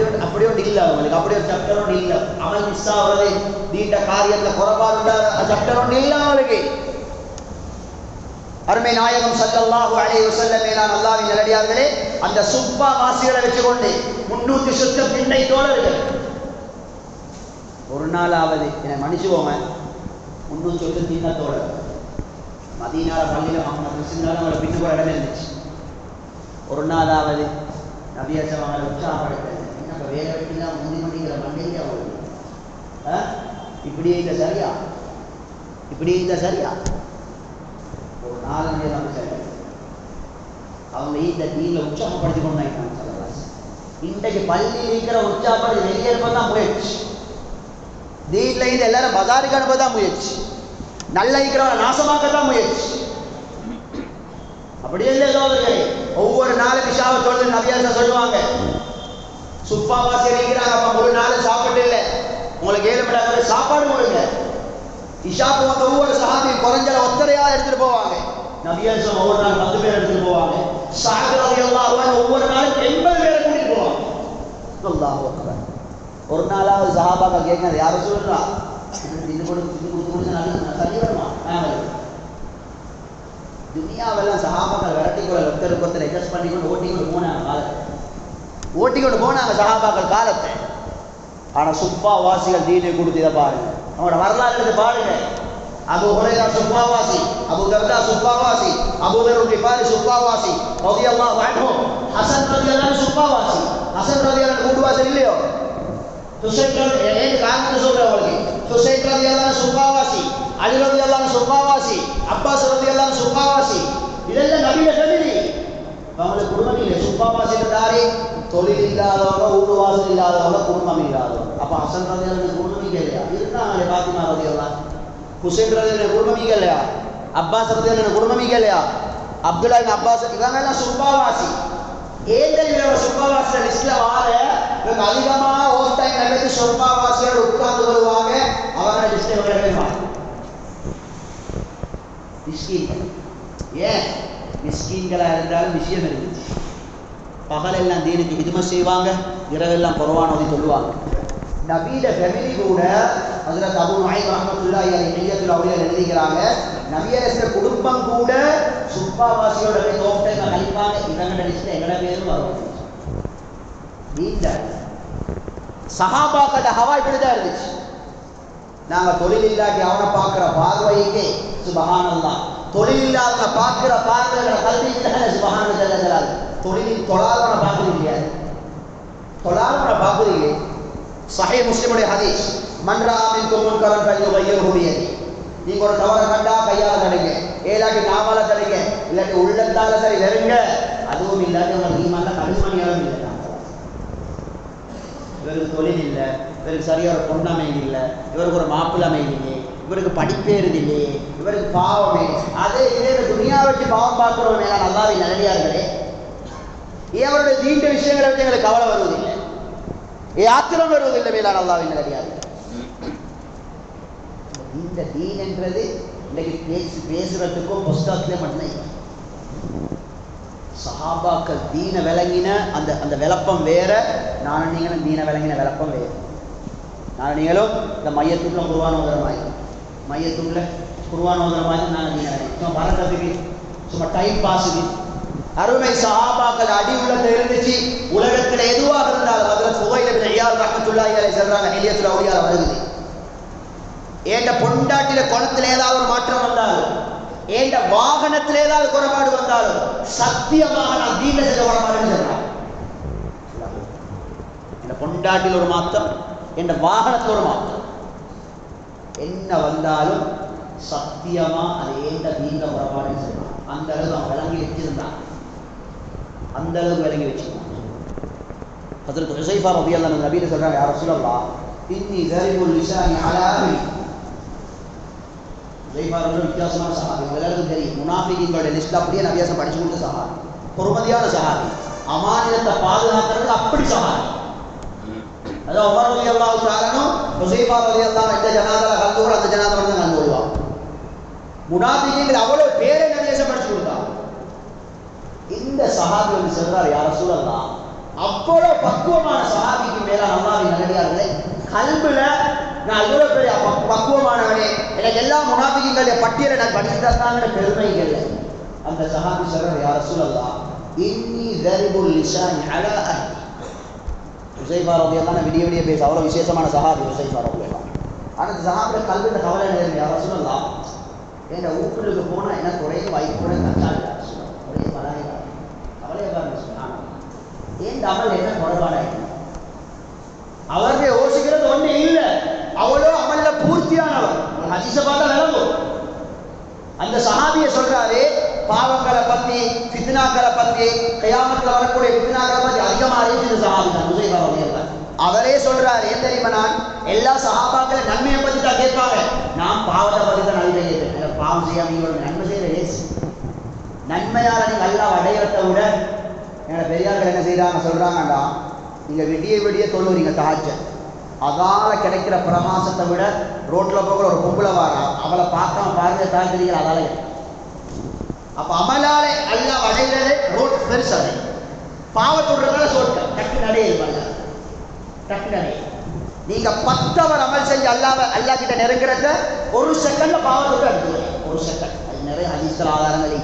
ஒன்று இல்லை அவங்களுக்கு, அப்படி ஒரு சாப்டர் ஒன்று இல்லை. அமல் மிஸ் ஆகுறது, நீண்ட காரியத்தில் குறைபாடு சாப்டர் ஒன்று இல்லை அவங்களுக்கு. அருமை நாயகம் ஸல்லல்லாஹு அலைஹி வஸல்லம் மேலான அல்லாஹ்வின் நல்லடியார்களே, அந்த சுப்பா வாசிகளை வச்சுக்கொண்டு 300 சுத்தம் பின்னை தோழர்கள் ஒரு நாளாவது என்னை மன்னிச்சுவோங்க, 300 சுத்தம் தின்ன தோழர் மதீனால பள்ளியில் அவங்களை பின்னு கூட இடமே இருந்துச்சு. ஒரு நாளாவது நபியாசம் அவங்களை உற்சாகப்படுத்த என்ன வேலை வெட்டிலாம் முந்தி மணிங்கிற மண்ணிலே அவங்களுக்கு இப்படியே இல்லை சரியா, இப்படி இல்லை சரியா. ஒரு 4 மணி தான் சரி அவங்க இந்த தீனில் உற்சாகப்படுத்தி கொண்டாங்க. இன்றைக்கு பள்ளியில் இருக்கிற உற்சாகப்படுத்தி வெளியே இருப்பதான் முயற்சி. தீனில் இது எல்லாரும் பஜாருக்கு அனுப்பதான் முயற்சி. நல்ல இருக்கிறவங்க நாசமாக்கத்தான் முயற்சி. அப்படியே இல்லை சோதர்களே. ஒவ்வொரு நாளும் இஷாவை தொழுது நபியாசா சொல்லுவாங்க, சுப்பாவாசி இருக்கிறாங்க, அப்ப ஒரு நாள் சாப்பிட்டு இல்லை, உங்களுக்கு 7 மணி நேரம் சாப்பாடு கொடுங்க. இஷாக்கு வந்து ஒவ்வொரு சஹாபியும் குறைஞ்சல ஒத்தரையா எடுத்துட்டு போவாங்க. நபியாசம் ஒவ்வொரு நாள் 10 பேர் எடுத்துட்டு போவாங்க. சாஹிப் எல்லாம் ஒவ்வொரு நாளும் 80 பேரை கூட்டிட்டு போவாங்க. அல்லாஹ் அக்பர். ஒரு நாளாவது சஹாபாக்கள் கேட்க யாரும் சொல்றா இது கொடுத்து சரி வருமா? துனியாவெல்லாம் சஹாபாக்கள் விரட்டிக்குள்ள ஒருத்தருக்கு எக்ஸ்ட் பண்ணிக்கொண்டு ஓட்டிக்கொண்டு போனாங்க காலத்தை, ஓட்டிக்கொண்டு போனாங்க சஹாபாக்கள் காலத்தை. ஆனா சுப்பா வாசிகள் தீனை கொடுத்து இதை பாருங்க, அவங்களோட வரலாறு எடுத்து பாருங்க. அபூ ஹுரைரா சுப்பாவாசி, அபூ தர்தா சுப்பாவாசி, அபூ தர் கிஃபாரி சுப்பாவாசி ரலியல்லாஹு அன்ஹு, ஹசன் ரலியல்லாஹு சுப்பாவாசி. ஹசன் ரலியல்லாஹு கூட்டுவாசி இல்லையோ, ஹுசைன் ரலியல்லாஹு காரணம் சொல்றேன் உங்களுக்கு. ஹுசைன் ரலியல்லாஹு சுப்பாவாசி, அலி ரலியல்லாஹு சுப்பாவாசி, அப்பாஸ் ரலியல்லாஹு சுப்பாவாசி. இதெல்லாம் நபியோட ஃபேமிலி. அவங்களுக்கு குடும்பம் இல்லை. சுப்பாவாசி என்றாரே தொழில் இல்லாதவங்க, ஊடு வாசல் இல்லாதவங்க, குடும்பம் இல்லாதவங்க. அப்ப ஹசன் ரலியல்லாஹு குடும்பம் இல்லையா? இருந்தாங்களே பாத்திமா ரலியல்லாஹு, ஹுசைன் ரலியல்லாஹு குடும்பம் இல்லையா? அப்பாஸ் ரலியல்லாஹு குடும்பம் இல்லையா? அப்துல்லா இப்னு அப்பாஸ் இவங்க எல்லாம் சுப்பாவாசி. ஏதோ சுப்பாவாசி லிஸ்ட்ல வார இவங்க அதிகமா ஓவர் டைம் நடந்து சுப்பாவாசியோட உட்கார்ந்து வருவாங்க. அவங்க லிஸ்ட்ல வருவாங்க மிஸ்கீன்கள். ஏன் மிஸ்கீன்களா இருந்தாலும் விஷயம் இருந்துச்சு. பகலெல்லாம் தீனுக்கு ஹிதுமத் செய்வாங்க, இரவெல்லாம் குர்ஆன் ஓதி சொல்லுவாங்க. நபியோட ஃபேமிலி கூட ஹஜ்ரத் அபூ நுஐம் ரஹ்மத்துல்லாஹி அலைஹி ஹில்யத்துல் அவுலியா எழுதிக்கிறாங்க, நபியோட குடும்பம் கூட சுப்பாவாசியோட போய் ஓவர் டைம் கழிப்பாங்க. இவங்க லிஸ்ட்ல எங்கட பேரும் வரும். சஹாபாக்களோட ஹவா இப்படிதான் இருந்துச்சு. நாங்க தொழில் இல்லாட்டி அவனை பார்க்கிற பார்வைக்கு சுபஹானல்லாஹ், தொழில் இல்லாத பார்க்கிற பார்வைகளை கல்விக்கு சுபஹானல்லாஹ். தொழிலில் தொழாதவனை பார்க்கறது இல்லையா? தொழாதவனை பார்க்கறீங்க. சஹீஹ் முஸ்லிமுடைய ஹதீஸ், மன் ரஆ மின்கும் முன்கரன் ஃபல்யுகையிர்ஹு பியதி. நீங்க ஒரு தவறை கண்டா கையால தடுங்க, ஏலாட்டி நாவால தடுங்க, இல்லாட்டி உள்ளத்தால சரி வெறுங்க. அதுவும் இல்லாட்டி உங்க ஈமான்ல கடுமணியாலும் இல்லை. இவருக்கு தொழில் இல்லை, இவருக்கு சரியான பொண்ணு அமைதி இல்லை, இவருக்கு ஒரு மாப்பிள்ளை அமைதி இல்லை, இவருக்கு படிப்பேறுது இல்லையே, இவருக்கு பாவமே. அதே இதே துனியா வச்சு பாவம் பார்க்கிறவங்க மேல நல்லாவே நல்லடியார்களே, ஏன் அவருடைய தீண்ட விஷயங்களை வச்சு எங்களுக்கு கவலை வருவதில்லை, ஆத்திரம் வருவதில்லை மேல நல்லாவே நல்லடியார்கள். இந்த தீன் என்றது இன்னைக்கு பேசுறதுக்கும் புஸ்தகத்திலே மட்டும்தான். சஹாபாக்கள் தீன விளங்கின அந்த அந்த விளப்பம் வேற, நானும் நீங்களும் தீன விளங்கின விளப்பம் வேறு. நானும் நீங்களும் இந்த மையத்துக்குள்ள குர்ஆன் ஓதுற மாதிரி, மையத்துக்குள்ள குர்ஆன் ஓதுற மாதிரி நாங்கள் தீன விளங்கி சும்மா பறக்கிறதுக்கு, சும்மா டைம் பாஸுக்கு. அருமை சஹாபாக்கள் அடி உள்ளத்தை இருந்துச்சு. உலகத்தில் எதுவாக இருந்தாலும் அதில் சுகைல் இப்னு இயாத் ரஹ்மத்துல்லாஹி அலைஹி சொல்றாங்க, ஹில்யத்துல் அவுலியால வருது, ஏண்ட பொண்டாட்டில குணத்தில் ஏதாவது ஒரு மாற்றம் வந்தாலும், ஏண்ட வாகனத்தில் ஏதாவது குறைபாடு வந்தாலும் சத்தியமாக நான் தீன செஞ்ச குறைபாடுன்னு சொல்றேன். என் பொண்டாட்டில் ஒரு மாற்றம், என் வாகனத்தில் ஒரு மாற்றம், என்ன வந்தாலும் சத்தியமா அது ஏண்ட தீன குறைபாடுன்னு சொல்றான். அந்த அளவுக்கு அவன் விளங்கி வச்சிருந்தான், அந்த அளவுக்கு விளங்கி வச்சிருந்தான். ஹஜ்ரத் ஹுஸைஃபா ரலியல்லாஹு அன்ஹு நபியிட்ட சொல்றாங்க, யா ரசூலல்லாஹ் இன்னி ஸரிபுல் லிஸானி அலா அஹ்லி. வித்தியாசமான சஹாபி, எல்லாருக்கும் தெரியும். முனாஃபிகீன்களுடைய லிஸ்ட் அப்படியே நபியாசம் படிச்சு கொடுத்த சஹாபி, பொறுமதியான சஹாபி, அமானிதத்தை பாதுகாக்கிறதுக்கு அப்படி சஹாபி. அதான் உமர் ரலியல்லாஹு தஆலா ஹுஸைஃபா ரலியல்லாஹு எந்த ஜனாதால கலந்துகூட அந்த ஜனாதால தான் கலந்து கொள்வாங்க. முனாஃபிகீன்கள் அவ்வளவு பேரை நபியாசம் படிச்சு கொடுத்தாங்க. இந்த சஹாபி வந்து சொல்றாரு, யா ரசூலல்லாஹ் அவ்வளவு பக்குவமான சஹாபிக்கு மேல அல்லாஹ்வின் நல்லடியார்களே, கல்புல நான் இவ்வளவு பெரிய பக்குவமானவனே, எனக்கு எல்லா முனாஃபிகீன்களுடைய பட்டியலை நான் படிச்சு தந்தாங்கன்னு பெருமை இல்லை. அந்த சஹாபி சொல்றாரு, யா ரசூலல்லாஹ் இன்னி ஸரிபுல் லிஸானி அலா அஹ்லி. ஹுஸைஃபா ரலியல்லாஹு அன்ஹு விடிய விடிய பேச அவ்வளவு விசேஷமான சஹாபி ஹுஸைஃபா ரலியல்லாஹு அன்ஹு. ஆனா இந்த சஹாபியோட கல்புல கவலை இல்லை. யா ரசூலல்லாஹ் என் வீட்டுக்கு போனா எனக்கு ஒரே வாய்ப்பு கூட கட்டாது, ஒரே பலாயிரம் கவலையப்பாருன்னு சொன்னாங்க. ஏன் அமல் என்ன குறைபாடாயிருக்கு? அவருக்கு யோசிக்கிறது ஒண்ணு இல்லை, அவ்வளோ அமல்ல பூர்த்தியானவர். ஹதீஸ பார்த்தா விளங்கும். அந்த சஹாபியை சொல்றாரு, பாவங்களை பத்தி, ஃபித்னாக்களை பத்தி, கியாமத்துல வரக்கூடிய ஃபித்னாக்களை பத்தி அதிகமா அறிவிச்சது சஹாபி தான் ஹுஸைஃபா ரலியல்லாஹு அன்ஹு. அவரே சொல்றாரு, ஏன் தெரியுமா, நான் எல்லா சஹாபாக்களை நன்மையை பத்தி தான் கேட்பாங்க, நான் பாவத்தை பத்தி தான் நிறைய கேட்பேன். பாவம் செய்யாம நன்மை செய்யற ஏசு நன்மையால் நீங்கள் அல்லாஹ் அடையிறதை விட எங்களை பெரியார்கள் என்ன செய்கிறாங்க சொல்கிறாங்கடா, நீங்கள் விடிய விடிய தொழுவீங்க தஹஜ்ஜத், அதால் கிடைக்கிற பிரகாசத்தை விட ரோட்டில் போகிற ஒரு பொம்பளை வாரா அவளை பார்க்காம பாருங்க தாழ்த்துறீங்க அதால. அப்போ அமலாலே அல்லாஹ் அடைகிறது ரோட் பெருசாக, பாவத்தோடுறதால சோட்கள் டக்கு நடையிருப்பாங்க, டக்கு நடை. நீங்கள் 10 அவர் அமல் செஞ்சு அல்லா கிட்ட நெருங்கிறத 1 செகண்ட்ல பாவத்தோடு எடுத்துக்கிறேன். 1 செகண்ட். அது நிறைய ஹதீஸ்கள் ஆதாரங்கள்,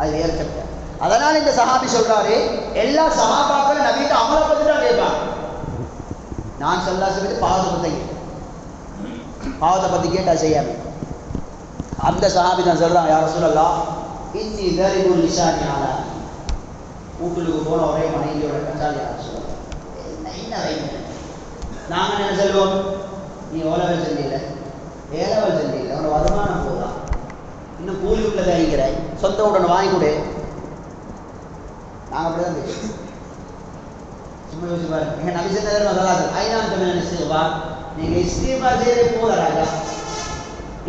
அது வேறு செகண்ட். அதனால் இந்த சஹாபி சொல்றாரு, எல்லா சஹாபாக்களும் நபிட்ட அமலை பற்றி தான் கேட்பாங்க. நான் சொல்லா சொல்லிட்டு பாவத்தை பற்றி கேட்டா செய்யாம. அந்த சஹாபி தான் சொல்றாங்க, யார் ரசூலல்லாஹ் இன்னி தரிபுல் லிசானி அலா, வீட்டுக்கு போன ஒரே மனைவியோட கச்சாலி யார் சொல்லலாம் என்ன வைங்க. நாங்கள் என்ன சொல்லுவோம், நீ ஓலவல் செல்லியில ஏலவல் செல்லியில உன்னோட வருமானம் போதான், இன்னும் கூலி உள்ளதை அறிகிறாய், சொந்த உடனே வாங்கி கொடு. நாங்கள் அப்படிதான் பேசுவோம். சும்மா யோசிச்சு பாருங்க, எங்கள் நபி சொன்னது சொல்லாது ஐநாம் தமிழ் இஸ்திக்ஃபார், நீங்கள் இஸ்திக்ஃபார் செய்யறே போத ராஜா,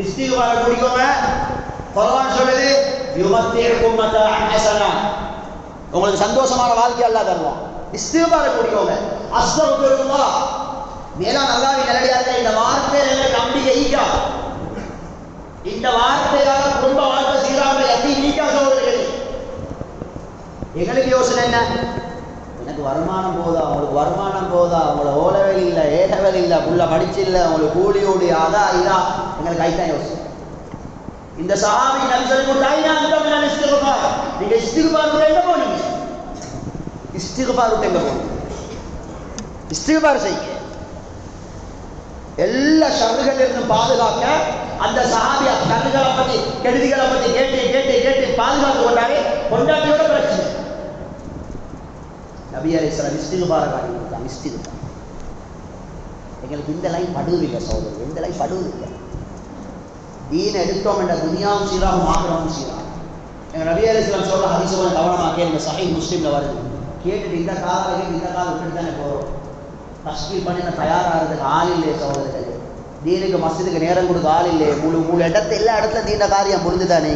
இஸ்திக்ஃபாரை குடிக்கோங்க. குர்ஆன் சொல்லுது யுமத்திஉக்கும் மதாஅன் ஹஸனா, உங்களுக்கு சந்தோஷமான வாழ்க்கை அல்லாஹ் தருவான். இஸ்திக்ஃபாரை குடிக்கோங்க. அஸ்தக்ஃபிருல்லாஹ், மேலான அல்லாஹ்வின் நல்லடியார்களே, இந்த வார்த்தையில எங்களுக்கு நம்பிக்கை ஈக்கா, இந்த வார்த்தையால குடும்ப வாழ்க்கை சீராக எத்தி நீக்கா சோதரிகளே. எங்களுக்கு யோசனை என்ன, எனக்கு வருமானம் போதா, அவங்களுக்கு வருமானம் போதா, அவங்கள ஓலவேல் இல்லை, ஏகவேல் இல்லை, புள்ள படிச்சு இல்லை, அவங்களுக்கு கூலி ஓடி அதா இதா, எங்களுக்கு கைத்தான் யோசனை. இந்த சஹாபி நபி சொல்லி கொடுத்தாயினா அந்த இஸ்திக்ஃபார், நீங்க இஸ்திக்ஃபார் எங்க போனீங்க? இஸ்திக்ஃபார் எங்க போனீங்க? இஸ்திக்ஃபார் செய்யுங்க. எல்லா ஷர்றுகளில் இருந்தும் பாதுகாக்க அந்த சஹாபி ஷர்றுகளை பற்றி கெடுதிகளை பற்றி கேட்டு கேட்டு கேட்டு பாதுகாத்து கொண்டாரு. கொண்டாட்டியோட பிரச்சனை. நபி அலைஹிஸ்ஸலாம் இஸ்திக்ஃபாரை காட்டி கொடுத்தாங்க. இஸ்திக்ஃபார் எங்களுக்கு இந்த லைன் படுவதில்லை சகோதரர், இந்த லைன் படுவதில்லை. தீன் எடுத்தோம் என்ற துனியாவும் சீராகும் ஆகிரமும் சீராகும். எங்கள் நபி அலைஹிஸ்ஸலாம் சொல்ற ஹதீஸ் கவனமாக கேளுங்க, சஹீஹ் முஸ்லிம்ல வருது. கேட்டுட்டு இந்த காலம் கேட்டு இந்த காலம் விட்டுட்டு தானே போகிறோம். தஸ்கீல் பண்ணி நான் தயாராகிறதுக்கு ஆள் இல்லையே சகோதரர்களே, தீனுக்கு மஸ்ஜிதுக்கு நேரம் கொடுக்க ஆள் இல்லையே. முழு இடத்துல எல்லா இடத்துல தீன காரியம் முடிஞ்சுதானே.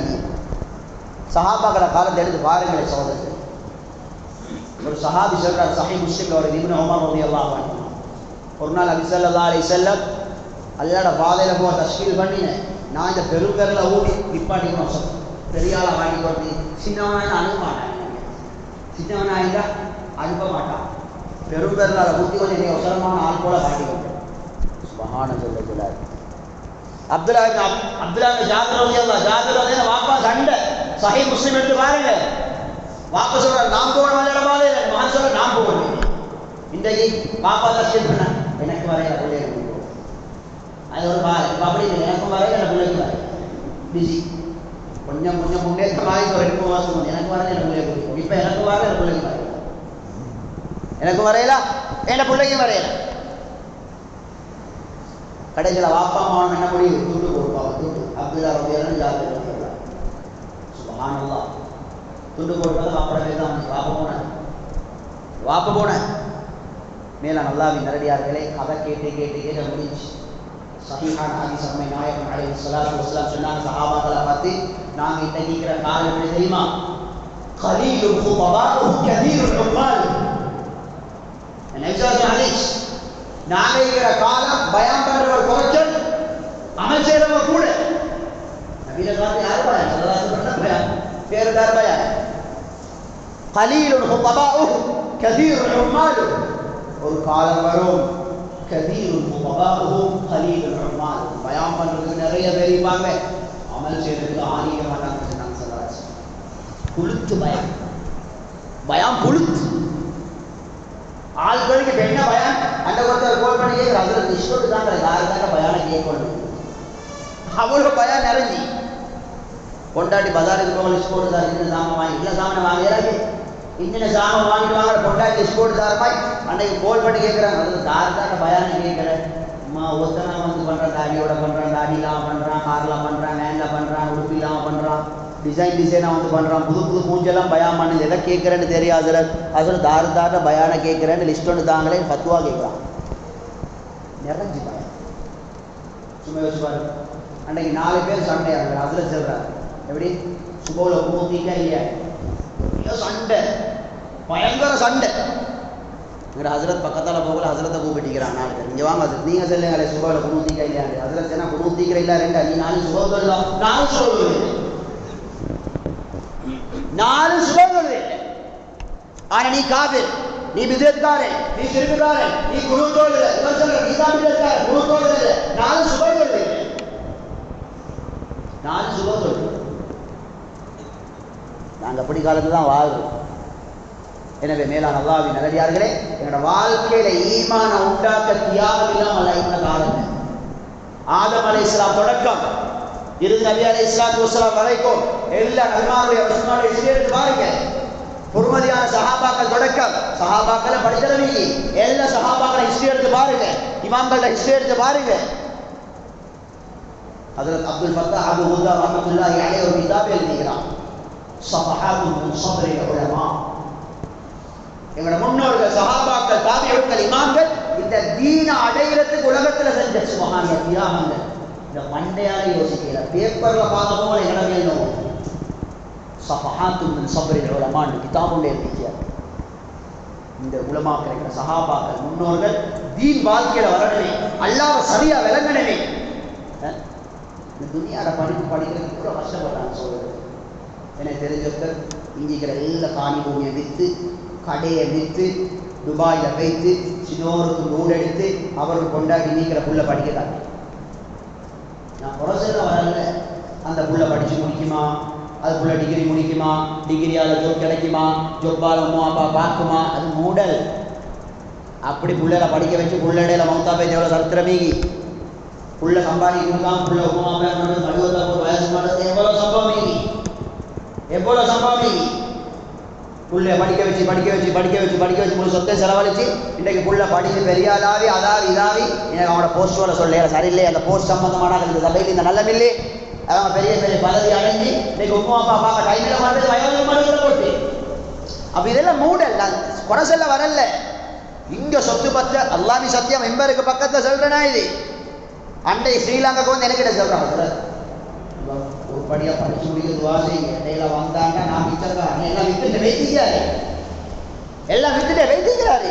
சஹாபாக்கள காலத்தை எடுத்து பாருங்களே சகோதரர்கள். ஒரு சஹாபி சொல்றார், சஹீஹ் முஸ்லிம்ல ஒரு இப்னு உமர் ரலியல்லாஹு அன்ஹு, ஒரு நாள் நபி ஸல்லல்லாஹு அலைஹி வஸல்லம் அல்லாஹ்வோட பாதையில போக தஸ்கீல் பண்ணினேன். நான் இந்த பெருங்கரில் ஊடி நிப்பாட்டிக்கணும், பெரிய ஆளாக வாங்கி கொடுத்து சின்னவனாக அனுப்ப மாட்டேன். சின்னவனாக அனுப்ப மாட்டான். பெருங்கரில் அதை ஊற்றி கொஞ்சம் நீ அவசரமான ஆள் போல காட்டிக்கொண்டு சுபஹான சொல்ல சொல்லாரு. அப்துல்லா ஜாபிர் ரலியல்லாஹு ஜாபிர் வாப்பா சண்டை. சஹீஹ் முஸ்லிம் எடுத்து பாருங்க. வாப்பா சொல்றாரு, நான் போன மலையாள பாதையில, மகன் சொல்ற நான் போவேன். இன்றைக்கு பாப்பா தஸ்கீல் பண்ண எனக்கு வரையில பிள்ளைங்க அது ஒரு பாரு. இப்போ அப்படி இல்லை, எனக்கும் வரையில எனக்கு பிள்ளைக்கு வரையில பிஸி கொஞ்சம் கொஞ்சம் முன்னேற்றமாக ஒரு 2 மாதம் எனக்கு வரையில எனக்கு பிள்ளைய பிடிக்கும். இப்போ எனக்கு வரையில எனக்கு பிள்ளைக்கு வரையில, எனக்கு வரையில என் பிள்ளைக்கும் வரையில. கடைசியில் வாப்பா மாவன் என்ன முடியும், துட்டு கொடுப்பாங்க. துட்டு அப்துல்லா ரலியல்லாஹு ஜாபிர் சுப்ஹானல்லாஹ் துண்டு கொடுப்பது வாப்பட பேர் தான். வாப்ப போனேன் மேல நல்லாவின் நேரடியார்களே. கதை கேட்டு கேட்டு கேட்டு முடிஞ்சு சஹீஹான ஹதீஸ் அம்மை நாயகம் அலைஹிஸ்ஸலாத்து வஸ்ஸலாம் சொன்னாங்க சஹாபாக்களை பார்த்து, நாங்கள் இட்ட கேட்கிற காலம் எப்படி தெரியுமா, கலீலுல் குதபாஉ கதீருல் உம்மால். நாங்கள் இருக்கிற காலம் பயான் பண்றவர் குறைச்சல், அமல் செய்யறவர் கூட. நபியில காலத்து யார் பயான் சொல்லலாம் பயான் பேருதார் பயான். கலீலுல் குதபாஉ கதீருல் உம்மால். ஒரு காலம் வரும் கதீருல் குதபாஉ கலீலுல் உம்மால். பயான் பண்றதுக்கு நிறைய பேர் இருப்பாங்க, அமல் செய்யறதுக்கு ஆணிக்க மாட்டாங்க. சொன்னாங்க சொல்லலாம் புழுத்து பயான், பயான் புழுத்து. ஆள்களுக்கு என்ன பயான் அந்த ஒருத்தர் கோல் பண்ணி கேட்குற அதில் இஷ்டோடு தாங்க யாருக்காக பயானை கேட்கணும். அவ்வளோ பயான் நிறைஞ்சி கொண்டாட்டி பஜாருக்கு போக லிஸ்ட் போட்டு தான் இந்த சாமான் வாங்கி இல்லை சாமானை வாங்கிறாங்க, இன்னும் சாமான் வாங்கிட்டு வாங்க கொண்டாட்டி லிஸ்ட் போட்டு தாரமாய் அன்னைக்கு கோல் பண்ணி கேட்குறாங்க. அதில் யாருக்காக பயானை கேட்குறேன். அம்மா ஒருத்தனை வந்து பண்ணுறான், தாடியோட பண்ணுறான், தாடி இல்லாமல் பண்ணுறான், காரில் பண்ணுறான், வேனில் பண்ணுறான், உடுப்பு இல்லாமல் பண்ணுறான், டிசைனாக வந்து பண்ணுறான், புது புது மூஞ்செல்லாம் பயான் பண்ணுது. எதை கேட்குறேன்னு தெரியாது. அதில் தாரு பயானை கேட்குறேன்னு லிஸ்ட் ஒன்று தாங்களே ஃபத்வா கேட்குறான். நிறைஞ்சி பயான் சும்மா யோசிச்சு பாருங்க. அன்றைக்கு 4 பேர் சண்டையாக அதில் சொல்கிறார் எப்படி சுபோவில் பூத்திக்கா இல்லையா சண்டை, பயங்கர சண்டை. எங்கள் ஹசரத் பக்கத்தால் போகல, ஹசரத்தை கூப்பிட்டுக்கிறான். நாலு பேர் இங்கே வாங்க ஹசரத், நீங்கள் சொல்லுங்களே சுபாவில் குணூத்திக்க இல்லையாண்டு. ஹசரத் என்ன குணூத்திக்கிற இல்லை ரெண்டா, நீ 4 சுபம் சொல்லலாம். 4 சுபம் சொல்லுது, 4 சுபம் சொல்லுது. ஆனால் நீ காபிர், நீ பிதத்காரன், நீ சிறுக்காரன், நீ குணூத்தோடு இல்லை. இவன் சொல்ற நீ தான் பிதத்காரன், குணூத்தோடு இல்லை. 4 சுபம் சொல்லுது, 4 சுபம் சொல்லுது. நாங்கள் அப்படி காலத்தில் தான் வாழ்றோம். எனவே மேலான அல்லாஹ்வின் நல்லடியார்களே, எங்களோட வாழ்க்கையில ஈமான உண்டாக்க தியாகம் இல்லாமல் இருந்த காலம். ஆதம் அலைஹிஸ்ஸலாம் தொடக்கம் இறுதி நபி அலைஹிஸ்ஸலாத்து வஸலாம் வரைக்கும் எல்லா நபிமாருடைய ரசூலுடைய ஹிஸ்டரி பாருங்க. பொறுமதியான சஹாபாக்கள் தொடக்கம், சஹாபாக்களை படிக்கிறவங்க எல்லா சஹாபாக்களை ஹிஸ்டரி எடுத்து பாருங்க, இமாம்களோட ஹிஸ்டரி எடுத்து பாருங்க. ஹஜ்ரத் அப்துல் ஃபத்தாஹ் அபு ஹுதா ரஹ்மத்துல்லாஹி அலைஹி ஒரு கிதாப் எழுதிக்கிறான், ஸஃபஹாத்துன் மின் ஸப்ரில் உலமா. எங்களோட முன்னோர்கள் சஹாபாக்கள் தாபிஊன்கள் இமாம்கள் இந்த தீன அடையிறதுக்கு உலகத்துல செஞ்ச சுபஹானிய தியாகங்கள் இந்த மண்டையால யோசிக்கல, பேப்பர்ல பார்த்தப்போ எங்கட மேல் நோவும். ஸஃபஹாத்துன் மின் ஸப்ரில் உலமான்னு கிதாபுண்டே எழுதிக்கிறார். இந்த உலமாக்கள் இருக்கிற சஹாபாக்கள் முன்னோர்கள் தீன் வாழ்க்கையில வரணுமே, அல்லாஹ்வை சரியா விளங்கணுமே. இந்த துனியாட படிப்பு படிக்கிறதுக்கு கூட கஷ்டப்படுறாங்க சொல்றது. எனக்கு தெரிஞ்சவர் இங்கிக்கிற எல்லா காணி பூமியை விற்று கடையை விற்று துபாயில் வைத்து சின்னோருக்கு நூல் எடுத்து அவருக்கு கொண்டாடி நீக்கிற புள்ள படிக்கிறாங்க. நான் குறைச்சல வரல, அந்த புள்ள படித்து முடிக்குமா, அது புள்ள டிகிரி முடிக்குமா, டிகிரியால் ஜொப் கிடைக்குமா, ஜொப்பால் அம்மா அப்பா பார்க்குமா, அது மூடல். அப்படி புள்ளையில படிக்க வச்சு புள்ளடையில மௌத்தா போய் எவ்வளோ சரித்திரமீகி புள்ள சம்பாதிக்கலாம், புள்ள உமா நடுவத்தில் வயசு மாட்டது எவ்வளோ சம்பவமீகி, எவ்வளோ சம்பவமீகி. புள்ளைய படிக்க வச்சு முழு சொத்தை செலவழிச்சு இன்றைக்கு புள்ள படித்து பெரியாளாவி அதாவி இதாவி எனக்கு அவனோட போஸ்ட் வர சொல்ல சரியில்லை, அந்த போஸ்ட் சம்பந்தமான இந்த சபையில் இந்த நல்லமில்லை, அவங்க பெரிய பெரிய பதவி அடைஞ்சு இன்னைக்கு உமா அப்பா பார்க்க டைமில் மாட்டது வயது போட்டு. அப்போ இதெல்லாம் மூடல். நான் குறை சொல்ல வரல, இங்கே சொத்து பத்த அல்லாமி சத்தியம் மெம்பருக்கு பக்கத்தில் சொல்றேனா இது. அண்டை ஸ்ரீலங்காவுக்கு வந்து எனக்கிட்ட சொல்றாங்க, உருப்படியாக படிச்சு முடிக்க துவா செய்யுங்க, இடையில வந்தாங்க நான் மிச்சம் எல்லாம் வித்துட்டு வைத்திக்கிறாரு, எல்லாம் வித்துட்டு வைத்திக்கிறாரு,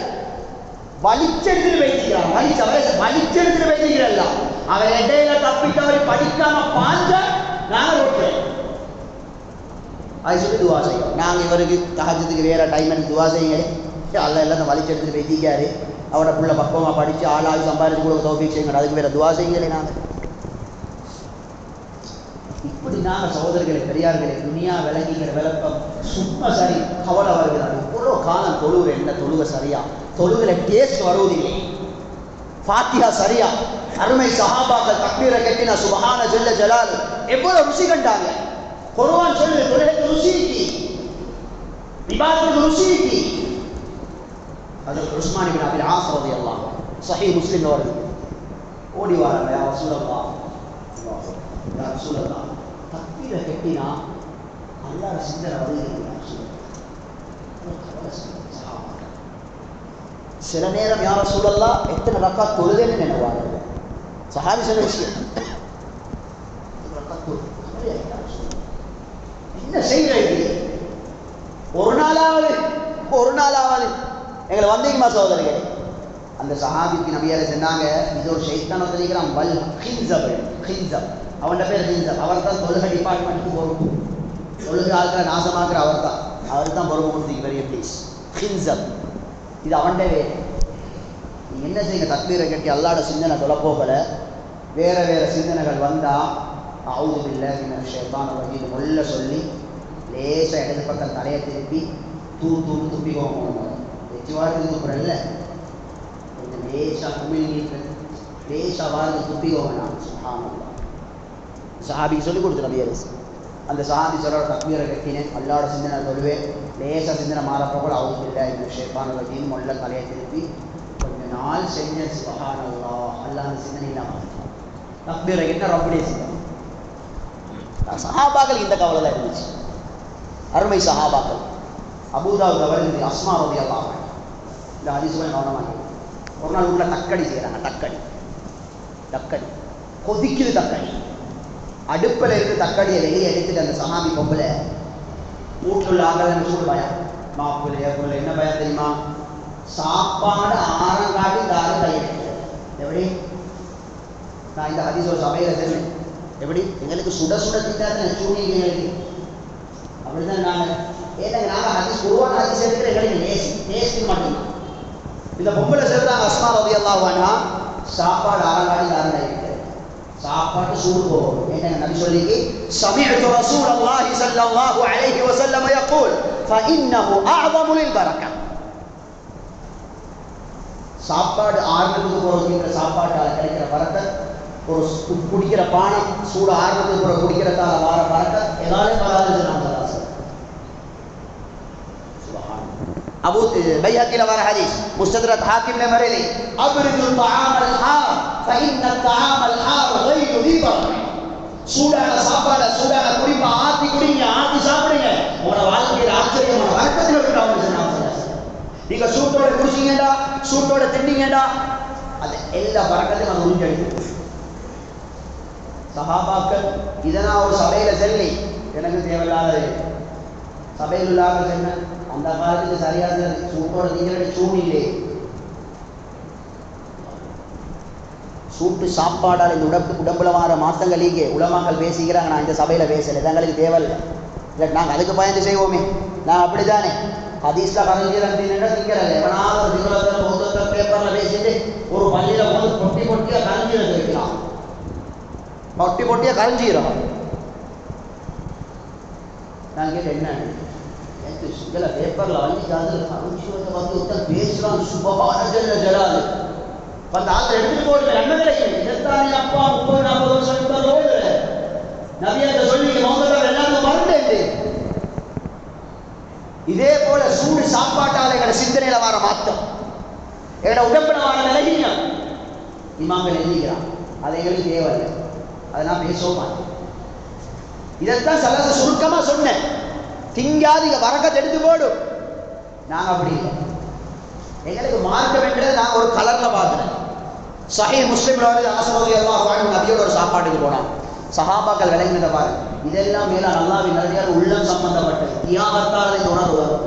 வலிச்செடுத்துட்டு வைத்திக்கிறான், வலிச்செடுத்துட்டு வைத்திக்கிறல்ல. அவர் இடையில தப்பித்தவரை படிக்காம பாஞ்சா நாங்கள் ஓட்டுறேன். அது சொல்லி துவா செய்யும். நாங்கள் இவருக்கு தஹஜ்ஜுதுக்கு வேற டைம் எடுத்து துவா செய்யுங்க, அல்ல எல்லாம் வலிச்செடுத்துட்டு வைத்திக்காரு, அவரோட புள்ள பக்குவமாக படித்து ஆளாகி சம்பாதிச்சு கூட தௌஃபீக் செய்யுங்க, அதுக்கு வேற துவா செய்யுங்களே. நாங்கள் இப்படி நாங்கள் சகோதரர்களை பெரியார்களை துணியா விளங்கிக்கிற விளக்கம் சும்மா சரி கவலை வருகிறார். இவ்வளோ காலம் தொழுகிற என்ன தொழுகை சரியா, தொழுகிற டேஸ்ட் வருவதில்லை, ஃபாத்திஹா சரியா, அருமை சஹாபாக்கள் தக்பீரை கட்டினா சுபஹான ஜல்ல ஜலால் எவ்வளவு ருசி கண்டாங்க. குர்ஆன் சொல்லு தொழுகைக்கு ருசிக்கு, இபாதத்துக்கு ருசிக்கு. ஹஜ்ரத் உஸ்மான் இப்னு அபில் ஆஸ் ரலியல்லாஹு அன்ஹு சஹீஹ் முஸ்லிம்ல வருது, ஓடி வராங்க, யா ரசூலல்லாஹ் யா ரசூலல்லாஹ் தக்பீரை கட்டினா அல்லாஹ் சிந்தனை வருகிறது. சில நேரம் யா ரசூலல்லாஹ் எத்தனை ரக்காத் தொழுதேன்னு நினைவாங்க. சஹாபி சொன்ன விஷயம், என்ன செய்யறது, ஒரு நாளாவது எங்களை வந்தீங்கம்மா சகோதரிகளே. அந்த சஹாபிக்கு நபியாரை சொன்னாங்க, இது ஒரு ஷைத்தான் வந்திருக்கிறான், வல் ஹின்சப், ஹின்சப் அவன் பேர் ஹின்சப், அவர் தான் தொழுகை டிபார்ட்மெண்ட்டுக்கு பொறுப்பு, தொழுகை ஆட்களை நாசமாக்குற அவர் தான் பொறுப்பு கொடுத்தீங்க பெரிய ப்ளீஸ். ஹின்சப் இது அவன்ட வேறு. நீங்கள் என்ன செய்யுங்க, தக்பீரை கட்டி அல்லாட சிந்தனை தொலைப்போகல, வேறு வேறு சிந்தனைகள் வந்தால் அவுது பில்லாஹி மினஷ் ஷைத்தானிர் ரஜீம் மொல்ல சொல்லி லேசாக இடது பக்கம் தலையை திருப்பி தூன்னு துப்பிக்கோங்க. வெச்சு வாரத்துக்கு துப்புறல்ல, கொஞ்சம் லேசாக குமிழ் நீட்டு லேசாக வாரத்துக்கு துப்பிக்கோங்க. நான் சுப்ஹானல்லாஹ் சஹாபிக்கு சொல்லிக் கொடுத்து நபி அரசு. அந்த சஹாபி சொல்கிற தக்பீரை கட்டினேன், அல்லாட சிந்தனை தொழுவேன், லேசாக சிந்தனை மாறப்போ கூட அவுது பில்லாஹி மினஷ் ஷைத்தானிர் ரஜீம் மொல்ல தலையை திருப்பி கொஞ்ச நாள் செஞ்ச சுப்ஹானல்லாஹ் அல்லாஹ் அந்த சிந்தனை இல்லாமல் தக்பீரை கட்டினா ரொம்பவே சிந்தனை. சஹாபாக்கள் இந்த கவலை தான் இருந்துச்சு, அருமை சஹாபாக்கள். அபூதாவுக்கு வருகிறது அஸ்மா ரலியல்லாஹு அன்ஹா, இந்த ஹதீஸுகளை கவனமாக. ஒரு நாள் உள்ள தக்கடி செய்கிறாங்க, தக்கடி கொதிக்குது, தக்கடி அடுப்பில் இருந்து தக்கடியை வெளியே எடுத்துட்டு அந்த சஹாபி பொம்பளை வீட்டுள்ள ஆகலன்னு சூடு பயம். மாப்பிள்ளை பிள்ளை என்ன பயம் தெரியுமா? சாப்பாடு ஆரங்காட்டி தாரம் கையெழுத்து. எப்படி? நான் இந்த ஹதீஸ் சபையில தெரியும். எப்படி? எங்களுக்கு சுட சுட திட்டாத சூழ்நிலை எங்களுக்கு அப்படிதான். நாங்கள் ஹதீஸ் குர்ஆன் ஹதீஸ் எடுக்கிற எங்களுக்கு நேசிக்க மாட்டோம். இந்த பொம்பளை சொல்றாங்க அஸ்மா ரலியல்லாஹு அன்ஹா, சாப்பாடு ஆரங்காட்டி தாரம் கையெழுத்து, சாப்பாட்டு சூடு போகும். என்ன நபி சொல்லிக்கு சமீஅத்து ரசூலல்லாஹி ஸல்லல்லாஹு அலைஹி வஸல்லம் يقول فانه اعظم للبركه. சாப்பாடு ஆறுனதுக்கு போறதுங்கிற சாப்பாட்டால கிடைக்கிற பரக்கத், ஒரு குடிக்கிற பானம் சூடு ஆறுனதுக்கு போற குடிக்கிறதால வர பரக்கத் எதாலே வராதுன்னு நாம் சொல்லலாம். அபூ பைஹக்கில வர ஹதீஸ், முஸ்தத்ரக் ஹாக்கிம்ல வருது, அப்ரிது தஆம் அல்-ஹார் فإن الطعام الحار غير ذي بركة. சூடான சாப்பாடு சூடான குடிப்பா ஆத்தி குடிங்க, ஆத்தி சாப்பிடுங்க, உங்களோட வாழ்க்கையில ஆச்சரியமான வர்க்கத்தில் இருக்கிறாங்க. நீங்க சூட்டோட குடிச்சீங்கடா, சூட்டோட தின்னீங்கடா, அது எல்லா பரக்கத்தையும் அது உறிஞ்செடுத்து. சஹாபாக்கள் இதனா ஒரு சபையில செல்லி எனக்கு தேவையில்லாத சபையில் இல்லாத சென்ன அந்த காலத்துக்கு சரியாக சூட்டோட திங்கிற சூழ்நிலை சூட்டு சாப்பாடால் இந்த உடம்புல வர மாற்றங்களீங்க உலமாக்கள் பேசிக்கிறாங்க. நான் இந்த சபையில் பேசலை, எங்களுக்கு தேவையில்லை, இல்லை நாங்கள் அதுக்கு பயந்து செய்வோமே. நான் அப்படித்தானே ஹதீஸில் கரைஞ்சிடா திங்கிறல எவனாவது ஒரு திங்களத்தில் பொதுத்த பேப்பரில் பேசிட்டு ஒரு பள்ளியில் போது பொட்டி பொட்டியாக கரைஞ்சிட வைக்கலாம், பொட்டி பொட்டியாக கரைஞ்சிடும். நான் கேட்டேன் என்ன சில பேப்பரில் அழிஞ்சாது கரைஞ்சி வந்து பேசலாம் சுபமான ஜலாது அந்த ஆத்திர எடுத்துட்டு போடுற நன்மை கிடைக்கும். இதத்தானே அப்பா 30-40 வருஷம் இருந்தாலோடு நபியத்தை சொல்லி மௌனத்தால் எல்லாருக்கும் மறந்தேன். இதே போல சூடு சாப்பாட்டால் எங்களோட சிந்தனையில வர மாற்றம், எங்களோட உடம்புல வர நிலையினம் இமாம்கள் எழுதிக்கிறான். அது எங்களுக்கு தேவையில்லை, அதை நான் பேசவும் மாட்டேன். இதைத்தான் சலச சுருக்கமா சொன்னேன். திங்காது இங்க வரக்கத்தை எடுத்து போடும். நாங்க அப்படி இல்லை, எங்களுக்கு மார்க்கம் என்றது நாங்கள் ஒரு கலர்ல பார்க்கிறேன். சஹீஹ் முஸ்லிம்ல வந்து அனஸ் ரலியல்லாஹு அன்ஹு நபியோட ஒரு சாப்பாட்டுக்கு போனாங்க. சஹாபாக்கள் விளங்கினதை பாருங்க. இதெல்லாம் மேலான அல்லாஹ்வின் நல்லடியார் உள்ளம் சம்பந்தப்பட்டது. தியாகத்தால் இந்த உணர்வு வரும்.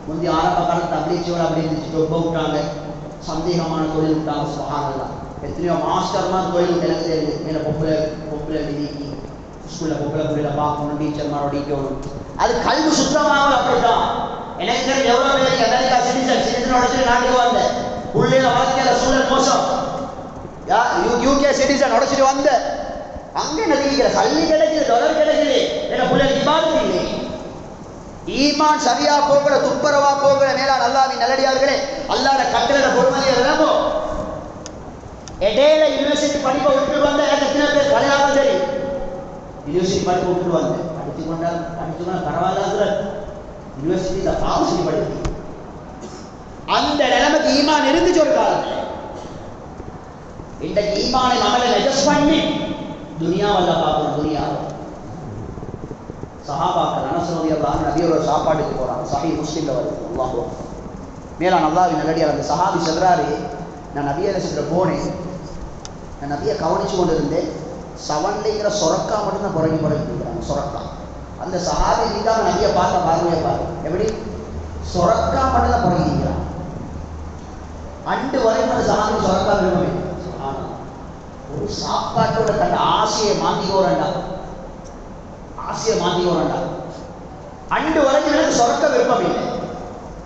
முந்தைய ஆரம்ப காலத்து அப்ளிச்சோட அப்படி இருந்துச்சு, டொப்ப விட்டாங்க, சந்தேகமான தொழில் விட்டாங்க. சுபஹானல்லாஹ், எத்தனையோ மாஸ்டர்மார் தொழில் எனக்கு தெரியுது. மேலே பொம்பளை விதிக்கி ஸ்கூலில் பொம்பளை பிள்ளைல பார்க்கணும், டீச்சர்மாரோட டிக்கணும், அது கல்வி சுத்தமாக அப்படித்தான். எனக்கு தெரியும் எவ்வளோ பேருக்கு அமெரிக்கா சிட்டிசனோட சொல்லி நாட்டுக்கு வந்த பிள்ளைல வாழ்க்கையில சூழல் மோசம். யூகே சிட்டிசன் உடச்சிட்டு வந்த அங்கே நதிக்கிற கல்வி கிடைக்குது, டொலர் கிடைக்குது, என்ன பிள்ளைக்கு இபாதத் இல்லை. ஈமான் சரியா போகிற துப்புரவா போகிற மேலான அல்லாஹ்வின் நல்லடியார்களே, அல்லாஹ்வோட கட்டளை பொறுமதியை விளங்கும். இடையில யூனிவர்சிட்டி படிப்பை விட்டுட்டு வந்த எத்தனை பேர் கல்யாணம் சரி யூனிவர்சிட்டி படிப்பை விட்டுட்டு வந்தேன், படிச்சுக்கொண்டா பரவாயில்ல, யூனிவர்சிட்டியில பாவசி படிப்பு அந்த நிலைமைக்கு ஈமான் இருந்துச்சு ஒரு காலத்தில். இன்றைக்கு ஈமானை மகளை அட்ஜஸ்ட் பண்ணி துனியாவல்ல பார்க்கணும். துனியாவை சஹாபாக்கள் அனஸ் ரலியல்லாஹு அன்ஹு நபியோட சாப்பாட்டுக்கு போறாங்க. சஹீஹ் முஸ்லிம்ல வருது. அல்லாஹ் மேலான அல்லாஹ்வின் நல்லடியார் அந்த சஹாபி சொல்றாரு, நான் நபியை போனேன், நான் நபியை கவனிச்சு கொண்டு இருந்தேன், சவன்லைங்கிற சொரக்கா மட்டும்தான் புறங்கி இருக்கிறாங்க. சொரக்கா அந்த சஹாபி நீக்காம நபியை பார்த்த பார்வையை பாரு, எப்படி சொரக்கா மட்டும்தான் புறங்கிக்கிறான். அண்டு வரைக்கும் அந்த சஹாபி சொரக்கா விரும்பவே ஒரு சாப்பாட்டோட தன் ஆசையை மாத்திக்கோரண்டா, ஆசையை மாத்திக்கோரண்டா. அண்டு வரைக்கும் எனக்கு சொரக்க விருப்பம் இல்லை.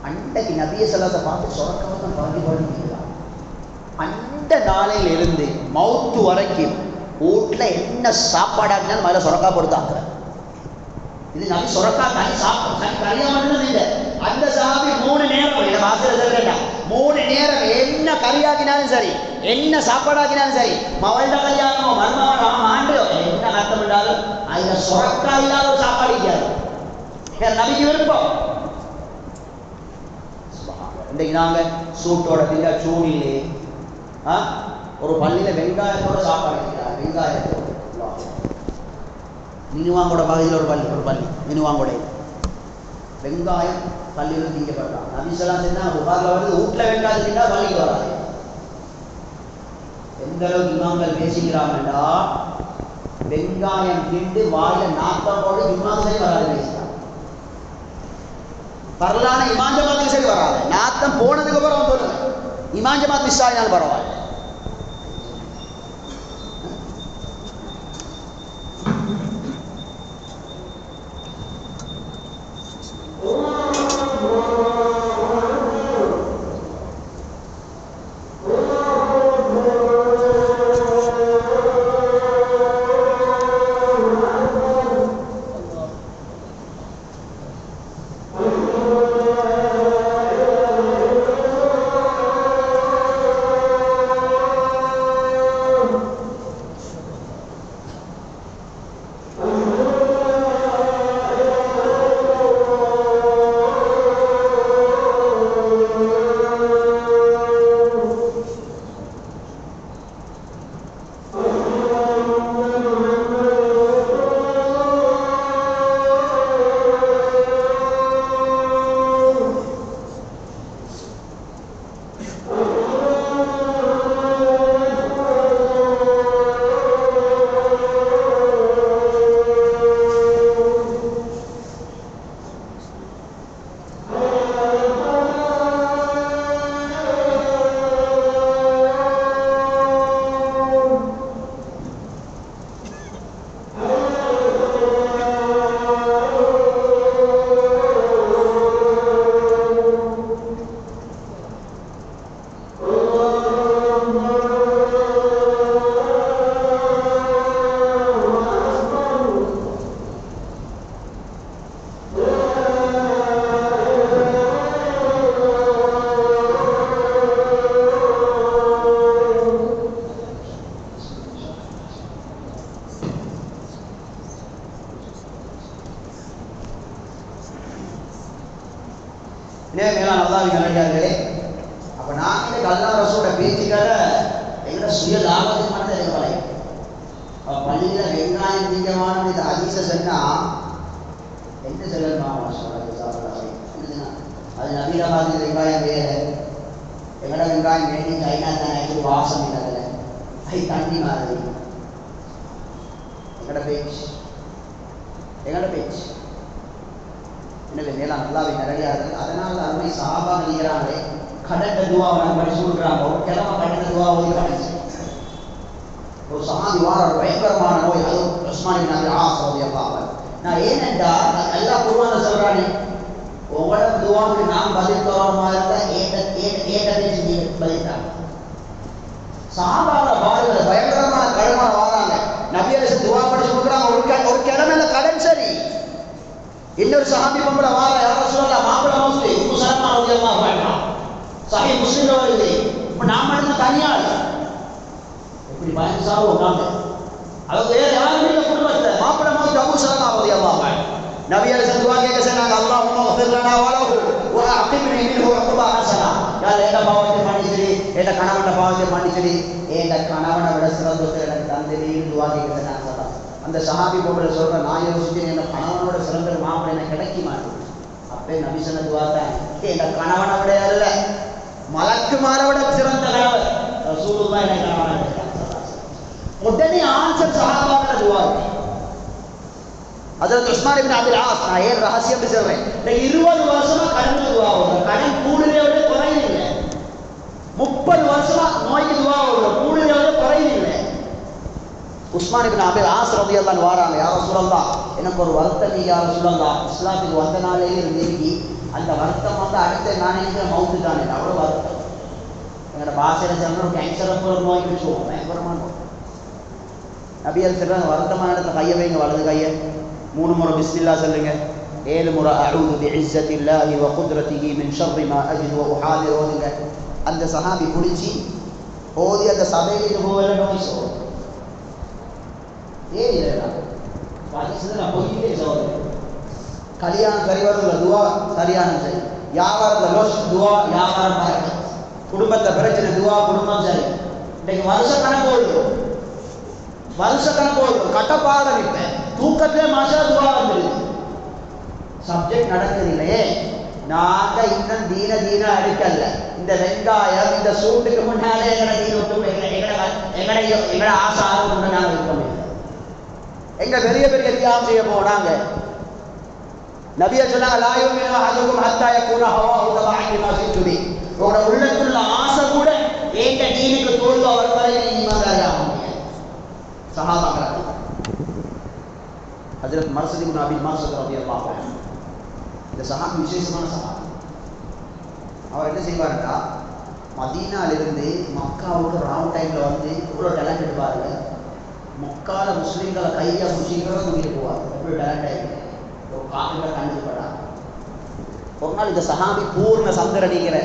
அண்டைக்கு நபியை செல்லாத பார்த்து சொரக்காவை தான் புறங்கி போடுகிறான். அந்த நாளையில இருந்து மவுத்து வரைக்கும் வீட்டுல என்ன சாப்பாடாக்குனாலும் மேல சொரக்கா போடுத்தாங்க. இது நபி சொரக்கா தனி சாப்பிடும், தனி கறியா மட்டும் இல்லை. அந்த சாபி 3 நேரம் 3 நேரம் என்ன கறியாக்கினாலும் சரி, என்ன சாப்பாடாக்கினாலும் சரி, மவள்ட கல்யாணமோ மருமகனோ ஆண்டு என்ன அர்த்தம் இல்லாலும் அதுல சொரக்கா இல்லாத ஒரு சாப்பாடு இருக்காது. நபிக்கு விருப்பம். இன்றைக்கு நாங்க சூட்டோட திங்க சூடிலே ஒரு பள்ளியில வெங்காயத்தோட சாப்பாடு இருக்கிறார். வெங்காயத்தோட மினுவாங்கோட பகுதியில் ஒரு பள்ளி மினுவாங்கோட வெங்காயம் பள்ளியில் திங்கப்படுறான். நபிசெல்லாம் செஞ்சா புகாரில் வந்து வீட்டில் வெங்காயம் தின்னா பள்ளிக்கு வராது. எந்த அளவுக்கு இமாம்கள் பேசிக்கிறாங்கடா, வெங்காயம் திண்டு வாயில நாட்டம் போட்டு இமாம்களே வராது பேசுகிறான். பரலான இமாம் ஜமாத்துக்கு சரி வராது. நாத்தம் போனதுக்கு அப்புறம் சொல்லுங்க, இமாம் ஜமாத் மிஸ் ஆகினாலும் பரவாயில்ல. மேலான அல்லாஹ்வின் நல்லடியார்களே, அப்ப நான் இந்த அல்லாஹ் ரசூலோட பேச்சுக்காக எங்களோட சுய லாபத்துக்கு மட்டும் எனக்கு வலை. பள்ளியில வெங்காயம் திங்கமான இந்த ஹதீஸை சொன்னா என்ன சொல்லணுமா? அது நவீனவாதி வெங்காயம் வேறு, எங்களோட வெங்காயம் வேண்டி சைனா தானே வாசம் இல்லை, அது தண்ணி மாதிரி. எங்களோட பேச்சு எனவே மேலாம் அல்லாஹ்வின் நல்லடியார்கள். அதனால அருமை சஹாபா நிகராங்களே கடந்த துவாவை நம்ம படிச்சு கொடுக்குறாங்க. ஒரு கிழமை கடந்த துவா ஓதி கடைசி ஒரு சஹாபி வார ஒரு பயங்கரமான நோய், அது உஸ்மான் இப்னு அபி ஆஸ் ரலியல்லாஹு அன்ஹு. நான் ஏனென்றா அல்லாஹ் குர்ஆன்ல சொல்றானே, உங்களோட துவாவுக்கு நாம் பதில் தரோமா இருந்தா ஏட்டத்தை செஞ்சு பதில்தாங்க. சஹாபாவோட பாருங்க பயங்கரமான கடமான வாராங்க. நபி அலைஹிஸ்ஸலாம் துவா படிச்சு கொடுக்குறாங்க. ஒரு கிழமையில கடன் சரி. இன்னொரு சஹாபி பொம்பளை வார யா ரசூலல்லாஹ் மாப்பிள மௌத்து உம்மு சலமா ரலியல்லாஹு அன்ஹா சஹீஹ் முஸ்லிம்ல வருது. இப்ப நாம மட்டும் தனியாள் இப்படி பயந்து சாவு உட்கார்ந்து, அதாவது வேற யாருமே இல்லை குடும்பத்துல. மாப்பிள மௌத்து அபூ சலமா ரலியல்லாஹு அன்ஹு. நபி அலைஹிஸ்ஸலாம் துஆ கேட்க சொன்னாங்க, அல்லாஹும்ம ஃபிர் லனா வ லஹு வ அகிப்னி மின்ஹு உக்பா ஹஸனா. யா ஏட பாவத்தை மன்னிச்சிடு, ஏட கணவன பாவத்தை மன்னிச்சிடு, ஏட கணவனை விட சிறந்தது எனக்கு தந்தேன்னு துஆ கேட்க சொன்னாங்க. அந்த சஹாபி பொம்பளை சொல்ற, நான் யோசிச்சேன் என்ன கணவனோட சிறந்த மாப்பிள்ளை எனக்கு கிடைக்க மாட்டேன். அப்பே நபி சொன்ன துஆ தான், இந்த கணவனை விட இல்ல மலக்குமாரை விட சிறந்த கணவர் ரசூலுல்லாஹ் எனக்கு கணவனை கிடைத்தாங்க. உடனே ஆன்சர் சஹாபாவோட துஆ. ஹஜ்ரத் உஸ்மான் இப்னு அபி ஆஸ், நான் ஏன் ரகசியம் சொல்றேன், இந்த 20 வருஷமா கடன் துஆ ஓடுற, கடன் கூடுதலே விட குறையுது இல்லை. 30 வருஷமா நோய்க்கு துஆ ஓடுற, கூடுதலே விட குறையுது இல்லை. உஸ்மான் இப்னு அபி ஆஸ் ரலியல்லாஹு அன்ஹு வாராங்க, யா ரசூலல்லாஹ் எனக்கு ஒரு வருத்தம் யா ரசூலல்லாஹ், இஸ்லாத்துக்கு வந்த நாளையில இருந்தேக்கி அந்த வருத்தம் வந்து அடுத்த நான் நினைக்கிற மவுத்து தானே, அவ்வளோ வருத்தம். எங்களோட பாஷையில சொன்ன கேன்சரை போல நோய் வச்சுவோம், பயங்கரமான நோய். நபி சொல்றாங்க, வருத்தமான இடத்துல கையை வைங்க, வலது கையை 3 முறை பிஸ்மில்லாஹ் சொல்லுங்க, 7 முறை அஊது பிஇஸ்ஸத்தில்லாஹி வ குத்ரத்திஹி மின் ஷர்ரி மா அஜிது வ உஹாதிர் ஓதுங்க. அந்த சஹாபி குடிச்சு ஓதி அந்த சபையிலிருந்து போகல நோய் சொல்லுவோம். ஏன் இல்லை நான் பொய்யிலே சொல்றேன். கல்யாணம் சரி வருதுல துவா சரியானம் சரி, வியாபாரத்தில் லோஸ் துவா வியாபாரம் பறக்க, குடும்பத்தை பிரச்சனை துவா குடும்பம் சரி. இன்னைக்கு வருஷ கணக்கு ஓடுது, கட்டப்பாடம் இப்போ தூக்கத்திலே மாசா துவா வந்துடுது. சப்ஜெக்ட் நடக்குது இல்லையே, நாங்க இன்னும் தீன அடுக்கல்ல. இந்த வெங்காயம் இந்த சூட்டுக்கு முன்னாலே எங்களை தீன விட்டு எங்களை ஆசை ஆர்வம் நாங்கள் இருக்க முடியும். எங்க பெரிய தியாகம் செய்ய போனாங்க. நபியே சொன்னாங்க லா யுமினு அஹதுக்கும் ஹத்தா யகுன ஹவாஹு தபஅன் லிமா ஜிது பி. உங்களோட உள்ளத்துள்ள ஆசை கூட ஏண்ட தீனுக்கு தோல்வி வரும் வரை நீ ஈமான்தாரி ஆக முடியாது. சஹாபாக்கள் ஹஜ்ரத் மர்சத் இப்னு அபி மர்சத் ரலியல்லாஹு அன்ஹு இந்த சஹாபி விசேஷமான சஹாபி. அவர் என்ன செய்வாருன்னா மதீனாலிருந்து மக்காவுக்கு ராங் டைமில் வந்து இவ்வளோ டேலண்ட் எடுப்பாருங்க. மக்கால முஸ்லீம்களை கைதியாக முஸ்லீம்களை தூக்கிட்டு போவார். எவ்வளோ டேலண்ட் ஆகிருக்கு. ஒரு காட்டுகளை கண்டுபடாது. ஒரு நாள் இந்த சஹாபி பூர்ண சந்திரடிங்கிற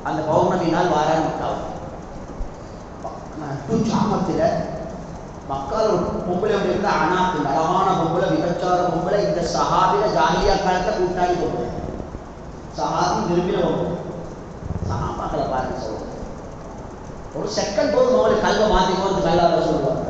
அந்த பௌர்ணமி நாள் வாரான் மக்காவில் சாமத்தில் மக்கால் ஒரு பொம்பளை ஒன்று இருந்தால் அனாக்கு அழகான பொம்பளை விபச்சார பொம்பளை இந்த சஹாபில ஜாலியா காலத்தை கூட்டாளி பொம்பளை சஹாபி விரும்பின பொம்பளை. சஹாபாக்களை பாருங்க சொல்லுவாங்க. ஒரு செகண்ட் போது அவங்களுக்கு கல்வை மாற்றி போது கல்லாத சொல்லுவாங்க.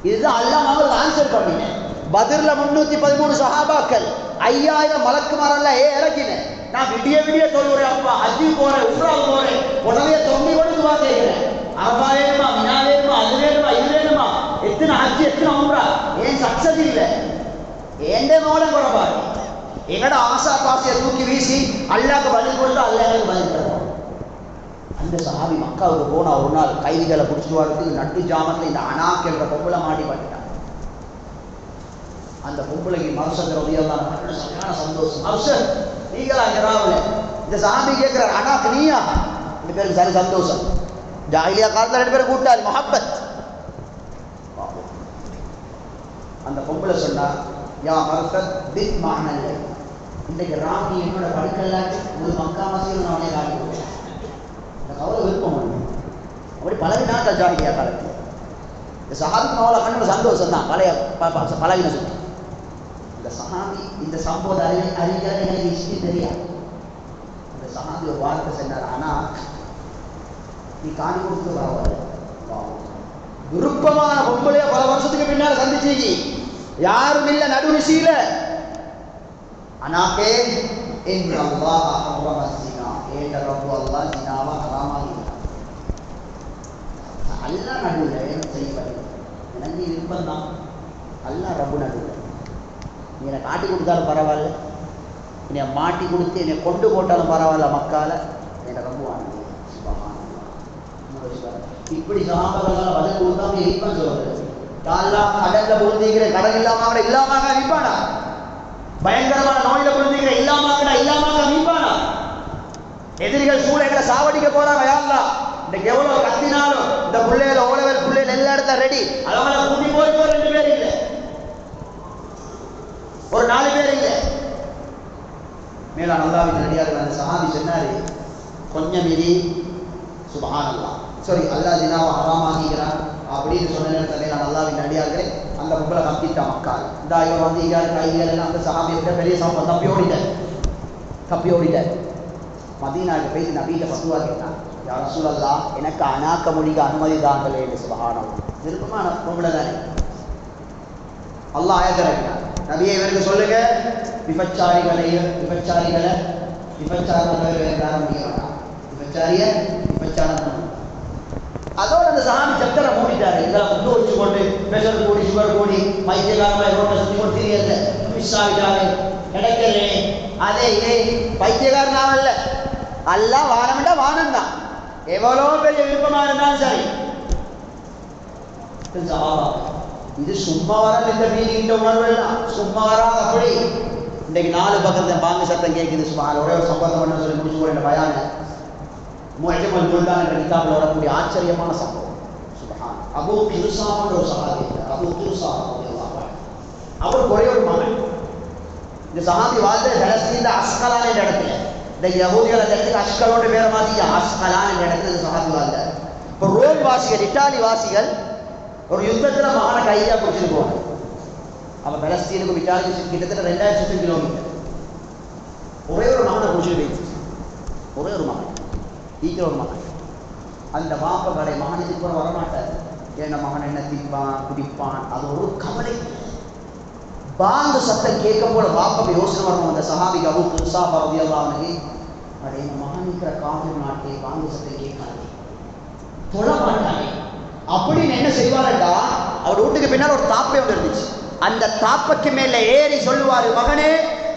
இதுதான் அல்லாஹ் அவங்களுக்கு ஆன்சர் பண்ணினேன். பத்ர்ல 313 சஹாபாக்கள் 5000 மலக்குமாரெல்லாம் இறக்கினேன். நான் விடிய விடிய தொழுகிறேன். அப்பா ஹஜ்ஜி போறேன், உம்ராவுக்கு போறேன், உடனே தொங்கி கொண்டு துவா கேட்கிறேன். அரபா வேணுமா, மினா வேணுமா, அது வேணுமா, இது வேணுமா, எத்தனை ஹஜ்ஜி எத்தனை உம்ரா, ஏன் சக்சஸ் இல்லை ஏண்ட மோடம் குறைபாடு. எங்கட ஆசா பாசியை தூக்கி வீசி அல்லாஹ்க்கு பதில் கொடுத்து அல்லாஹ்க்கு பதில் தருவோம். அந்த சஹாபி மக்காவுக்கு போனா ஒரு நாள் கைதிகளை பிடிச்சிட்டு வரதுக்கு நட்டு ஜாமத்தில் இந்த அனாக் என்ற பொம்பளை மாட்டி பண்ணிட்டான். அந்த பொம்பளைக்கு மர்சத் ரலியல்லாஹு அன்ஹு சரியான சந்தோஷம். மர்சத் நீங்களா ஜராவுல இந்த சஹாபி கேட்கிறார் அனாக் நீயா? இந்த பேருக்கு சரி சந்தோஷம். ஜாஹிலியா காலத்தில் 2 பேரும் கூட்டாளி மஹப்பத். அந்த பொம்பளை சொன்னா யா மர்சத் பித் மானல்ல இன்றைக்கு ராமி என்னோட படுக்கல்லாட்டு ஒரு மக்கா மசீதில் நான் அவனே காட்டி கொடுத்தேன். எனக்கு அவ்வளோ விருப்பம் ஒன்று. அப்படி பழகி நாட்கள் ஜாகிலியா காலத்தில் இந்த சஹாபி அவ்வளோ கண்ணோட சந்தோஷம் தான் பழகின சுற்றி. இந்த சஹாபி இந்த சம்பவத்தை அறிஞர் எனக்கு ஹிஸ்ட்ரி தெரியாது. இந்த சஹாபி ஒரு வார்த்தை சொன்னார், ஆனால் நீ காணி கொடுத்து பரவாயில்ல. விருப்பமான பொம்பளைய பல வருஷத்துக்கு பின்னால் சந்திச்சீங்க, யாரும் இல்லை நடுநிசையில். அனாக்கே என் அல்லாஹ் ஹர்ரம ஸினா ஏண்ட ரப்பு அல்லாஹ் ஸினாவை ஹராமாக்கிட்டான். அல்லாஹ் நடுவில் என்ன செய்யப்படி எனக்கு விருப்பம் தான். அல்லாஹ் ரப்பு நடுவில் நீ என்னை காட்டி கொடுத்தாலும் பரவாயில்ல, என்னை மாட்டி கொடுத்து என்னை கொண்டு போட்டாலும் பரவாயில்ல. மக்கால என்னை ரப்பு வாங்க இப்படி சஹாபாக்கள் பதில் கொடுத்தாம இருப்பான்னு சொல்றது. யாரெல்லாம் கடல்ல பொருந்திக்கிற கடல் இல்லாம இல்லாம நிற்பானா? பயங்கரமான நோயில பொருந்திக்கிற இல்லாம நிற்பானா? எதிரிகள் சூளைகளை சாவடிக்க போறாங்க. யாரெல்லாம் இன்னைக்கு எவ்வளவு கத்தினாலும் இந்த பிள்ளைகள ஓலவர் பிள்ளைகள் எல்லா இடத்துல ரெடி. அவங்கள கூட்டி போய் 2 பேர் இல்லை, ஒரு 4 பேர் இல்லை. மேலா அல்லாஹ்வின் அடியார்கள் அந்த சஹாபி சொன்னாரு, கொஞ்சம் மீறி சுப்ஹானல்லாஹ் சரி அல்லாஹ் ஜினாவை ஹராமாக்கிறான் அப்படின்னு சொன்ன நேரத்தில் மேலான அல்லாஹ்வின் அடியார்களே அந்த பொம்பளை கத்திட்டா மக்கள். இந்த இவர் வந்து கைகள் எல்லாம் அந்த சஹாபியை பெரிய சம்பவம் தப்பி ஓடிட்டார். மதீனாவுக்கு போய் நபியிட்ட பத்துவா கேட்டான், யா ரசூலல்லாஹ் எனக்கு அனாக்க மொழிக அனுமதி தாங்களே என்று. சுப்ஹானல்லாஹ் விருப்பமான பொம்பளை தானே. அல்லாஹ் ஆயத்திறக்கிறான், நபியை இவருக்கு சொல்லுங்க விபச்சாரிகளை விபச்சாரம் வேண்டாம் முடிய வேண்டாம், விபச்சாரம். அதோட அந்த சாமி சக்கரை மூடிட்டாரு. இதெல்லாம் முட்டு வச்சு கொண்டு ப்ரெஷர் கூடி சுகர் கூடி பைத்தியகாரமாக ரோட்டை சுற்றி கொண்டு தெரியல மிஸ் ஆகிட்டாரு கிடைக்கல. அதே இதே பைத்தியகாரனாவல்ல, எல்லாம் வானம்டா வானம் தான். எவ்வளோ பெரிய விருப்பமாக இருந்தாலும் சரி. இது சும்மா வராது. இந்த மீனிங் உணர்வு எல்லாம் சும்மா வராது. அப்படி இன்றைக்கு 4 பக்கத்தில் பாங்கு சத்தம் கேட்குது. சும்மா ஒரே ஒரு சம்பவம் பண்ண சொல்லி முடிச்சு போகிற பயான முஅஜ்மல் புல்தான் என்ற கிதாபில் வரக்கூடிய ஆச்சரியமான சம்பவம். சுப்ஹான் அபூ கிருசான்ற ஒரு சஹாபி. அபூ கிருசா அவர் ஒரே ஒரு மகன். இந்த சஹாபி வாழ்ந்த பலஸ்தீனில் அஸ்கலான் என்ற இடத்துல, இந்த யஹூதிகள் அந்த இடத்துக்கு அஸ்கலோட பேர மாதிரி அஸ்கலான் என்ற இடத்துல இந்த சஹாபி வாழ்ந்தார். இப்போ ரோம் வாசிகள் இட்டாலி வாசிகள் ஒரு யுத்தத்தில் மகனை கைதியாக பிடிச்சிட்டு போவாங்க. அவன் பலஸ்தீனுக்கும் இட்டாலிக்கும் கிட்டத்தட்ட 2000 கிலோமீட்டர். ஒரே ஒரு மகனை பிடிச்சிட்டு போயிடுச்சு. ஒரே ஒரு மகன் ஈக்கிற ஒரு மகன். அந்த மாப்ப கடை மகனுக்கு கூட வரமாட்டார். ஏன்னா மகன் என்ன திப்பான் குடிப்பான், அது ஒரு கவலை. பாங்கு சத்தம் கேட்கும் போல பாப்பை யோசனை வரணும். அந்த சஹாபிக்கு அபூ கிருசா ரலியல்லாஹு அன்ஹு அடே மகன் இருக்கிற காஃபிர் நாட்டை பாங்கு சத்தம் கேட்காது தொழ மாட்டாங்க அப்படின்னு என்ன செய்வாருண்டா, அவர் வீட்டுக்கு பின்னால் ஒரு தாப்பை ஒன்று இருந்துச்சு. அந்த தாப்பக்கு மேல ஏறி சொல்லுவாரு, மகனே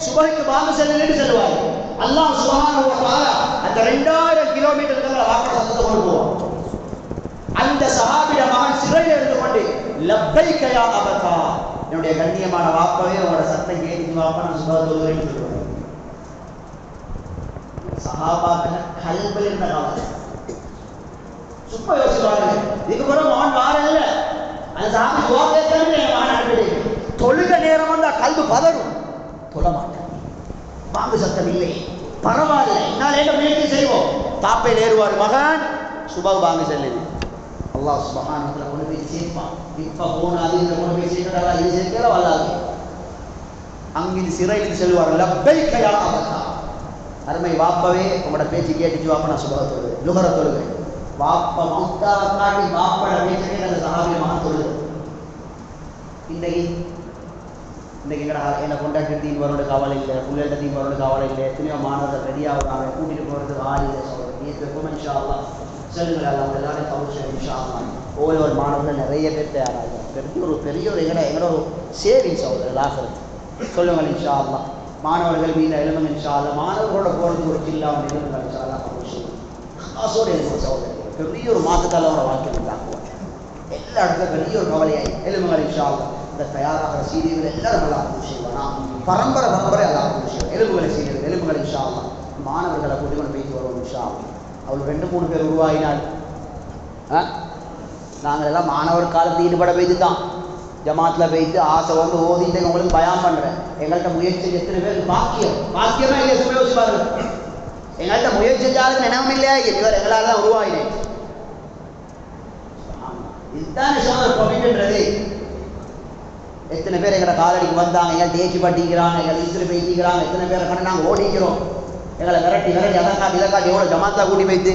சுபஹுக்கு வாங்க செல்லுன்னு சொல்லுவாரு. அல்லாஹ் சுப்ஹானஹு வ தஆலா அந்த 2000 கிலோமீட்டருக்கு மேல வாங்க சத்தத்தை கொண்டு போவான். அந்த சஹாபிய மகன் சிறையில் இருந்து கொண்டு லப்பைக யா அபதா, என்னுடைய கண்ணியமான வாப்பாவே உங்களோட சத்தம் கேட்டு வாப்பா நான் சுபஹ் தொழுகிறேன்னு சொல்லுவாரு. சஹாபாக்கள் கல்பில் இருந்த காலம் சும்மா யோசிச்சுவாங்க, இதுக்கு பிறகு மகன் வாரல்ல அந்த சாமி துவா கேட்கறது என் மகன் அனுப்பிடு. தொழுக நேரம் வந்தா கல்வி பதறும், தொழ மாட்டேன், வாங்கு சத்தம் இல்லை, பரவாயில்ல என்னால் என்ன முயற்சி செய்வோம். தாப்பையில் ஏறுவார், மகன் சுபஹ் வாங்க செல்லுது. அல்லாஹ் சுப்ஹானஹு வ தஆலா கொண்டு போய் சேர்ப்பான். இப்ப போனாது இந்த கொண்டு போய் சேர்க்கிறதா இது சேர்க்கிற வல்லாது அங்கிருந்து சிறையில் செல்வார். லப்பைக யா அபதா, அருமை வாப்பவே உங்களோட பேச்சு கேட்டுச்சு வாப்பா நான் சுபஹ் தொழுகிறேன், லுஹர தொழுகிறேன். வாப்பா மௌத்தா காட்டி வாப்பட பேச்சே அந்த சஹாபிய மகன் தொழுது. இன்னைக்கு என்னை கொண்டாட்டி தீன் வரோட கவலை இல்லை, பிள்ளைகிட்ட தீன் வரோட கவலை இல்லை, எத்தனையோ மாணவர்கள் ரெடியாகிறாங்க, கூட்டிட்டு போகிறதுக்கு ஆள் இல்லை. சொல்லுங்கள் இன்ஷா அல்லாஹ், சொல்லுங்கள் அவங்க எல்லாரும் கவுஷன் இன்ஷா அல்லாஹ். ஒவ்வொரு மாணவர்கள் நிறைய பேர் தயாராகிறாங்க. பெரிய ஒரு எங்களோட ஒரு சேவிங்ஸ் ஆகுது லாசரத்து. சொல்லுங்கள் இன்ஷா அல்லாஹ். மாணவர்கள் மீன் எழுதுங்க இன்ஷா அல்லாஹ். மாணவர்களோட போகிறதுக்கு ஒரு சில்லாமல் எழுதுங்க இன்ஷா அல்லாஹ். கவுஷன் காசோடு எழுதுங்க சகோதரர்கள். பெரிய ஒரு மாற்றத்தால் அவரை வாழ்க்கையில் உண்டாக்குவாங்க. எல்லா இடத்துல பெரிய ஒரு கவலையாய் எழுதுங்க இன்ஷா அல்லாஹ். இந்த தயாராகிற சீரியர்கள் எல்லாரும் நல்லா செய்வானா, பரம்பரை எல்லாம் செய்வோம். எலும்புகளை செய்யறது எலும்புகளை இன்ஷா அல்லாஹ். மாணவர்களை கூட்டி கொண்டு போயிட்டு வருவோம் இன்ஷா அல்லாஹ். அவள் 2-3 பேர் உருவாகினால் நாங்கள் எல்லாம் மாணவர் காலத்து ஈடுபட போய்த்து தான் ஜமாத்தில் போய்த்து ஆசை வந்து ஓதிட்டு உங்களுக்கு பயம் பண்ணுறேன். எங்கள்கிட்ட முயற்சி எத்தனை பேருக்கு பாக்கியமே இல்லையா சொல்லி யோசிப்பாரு. எங்கள்கிட்ட முயற்சி செஞ்சாலும் நினைவும் இல்லையா இவர் எங்களால் தான் உருவாகினேன். இதுதான் கோவிட்ன்றது. எத்தனை பேர் எங்களை காலடிக்கு வந்தாங்க, எங்களை தேய்ச்சி பட்டிக்கிறாங்க, எங்களை இஸ்திரி பேசிக்கிறாங்க, எத்தனை பேரை கண்டு நாங்கள் ஓடிக்கிறோம். எங்களை விரட்டி அதற்காட்டி இதற்காட்டி எவ்வளோ ஜமாத்தா கூட்டி வைத்து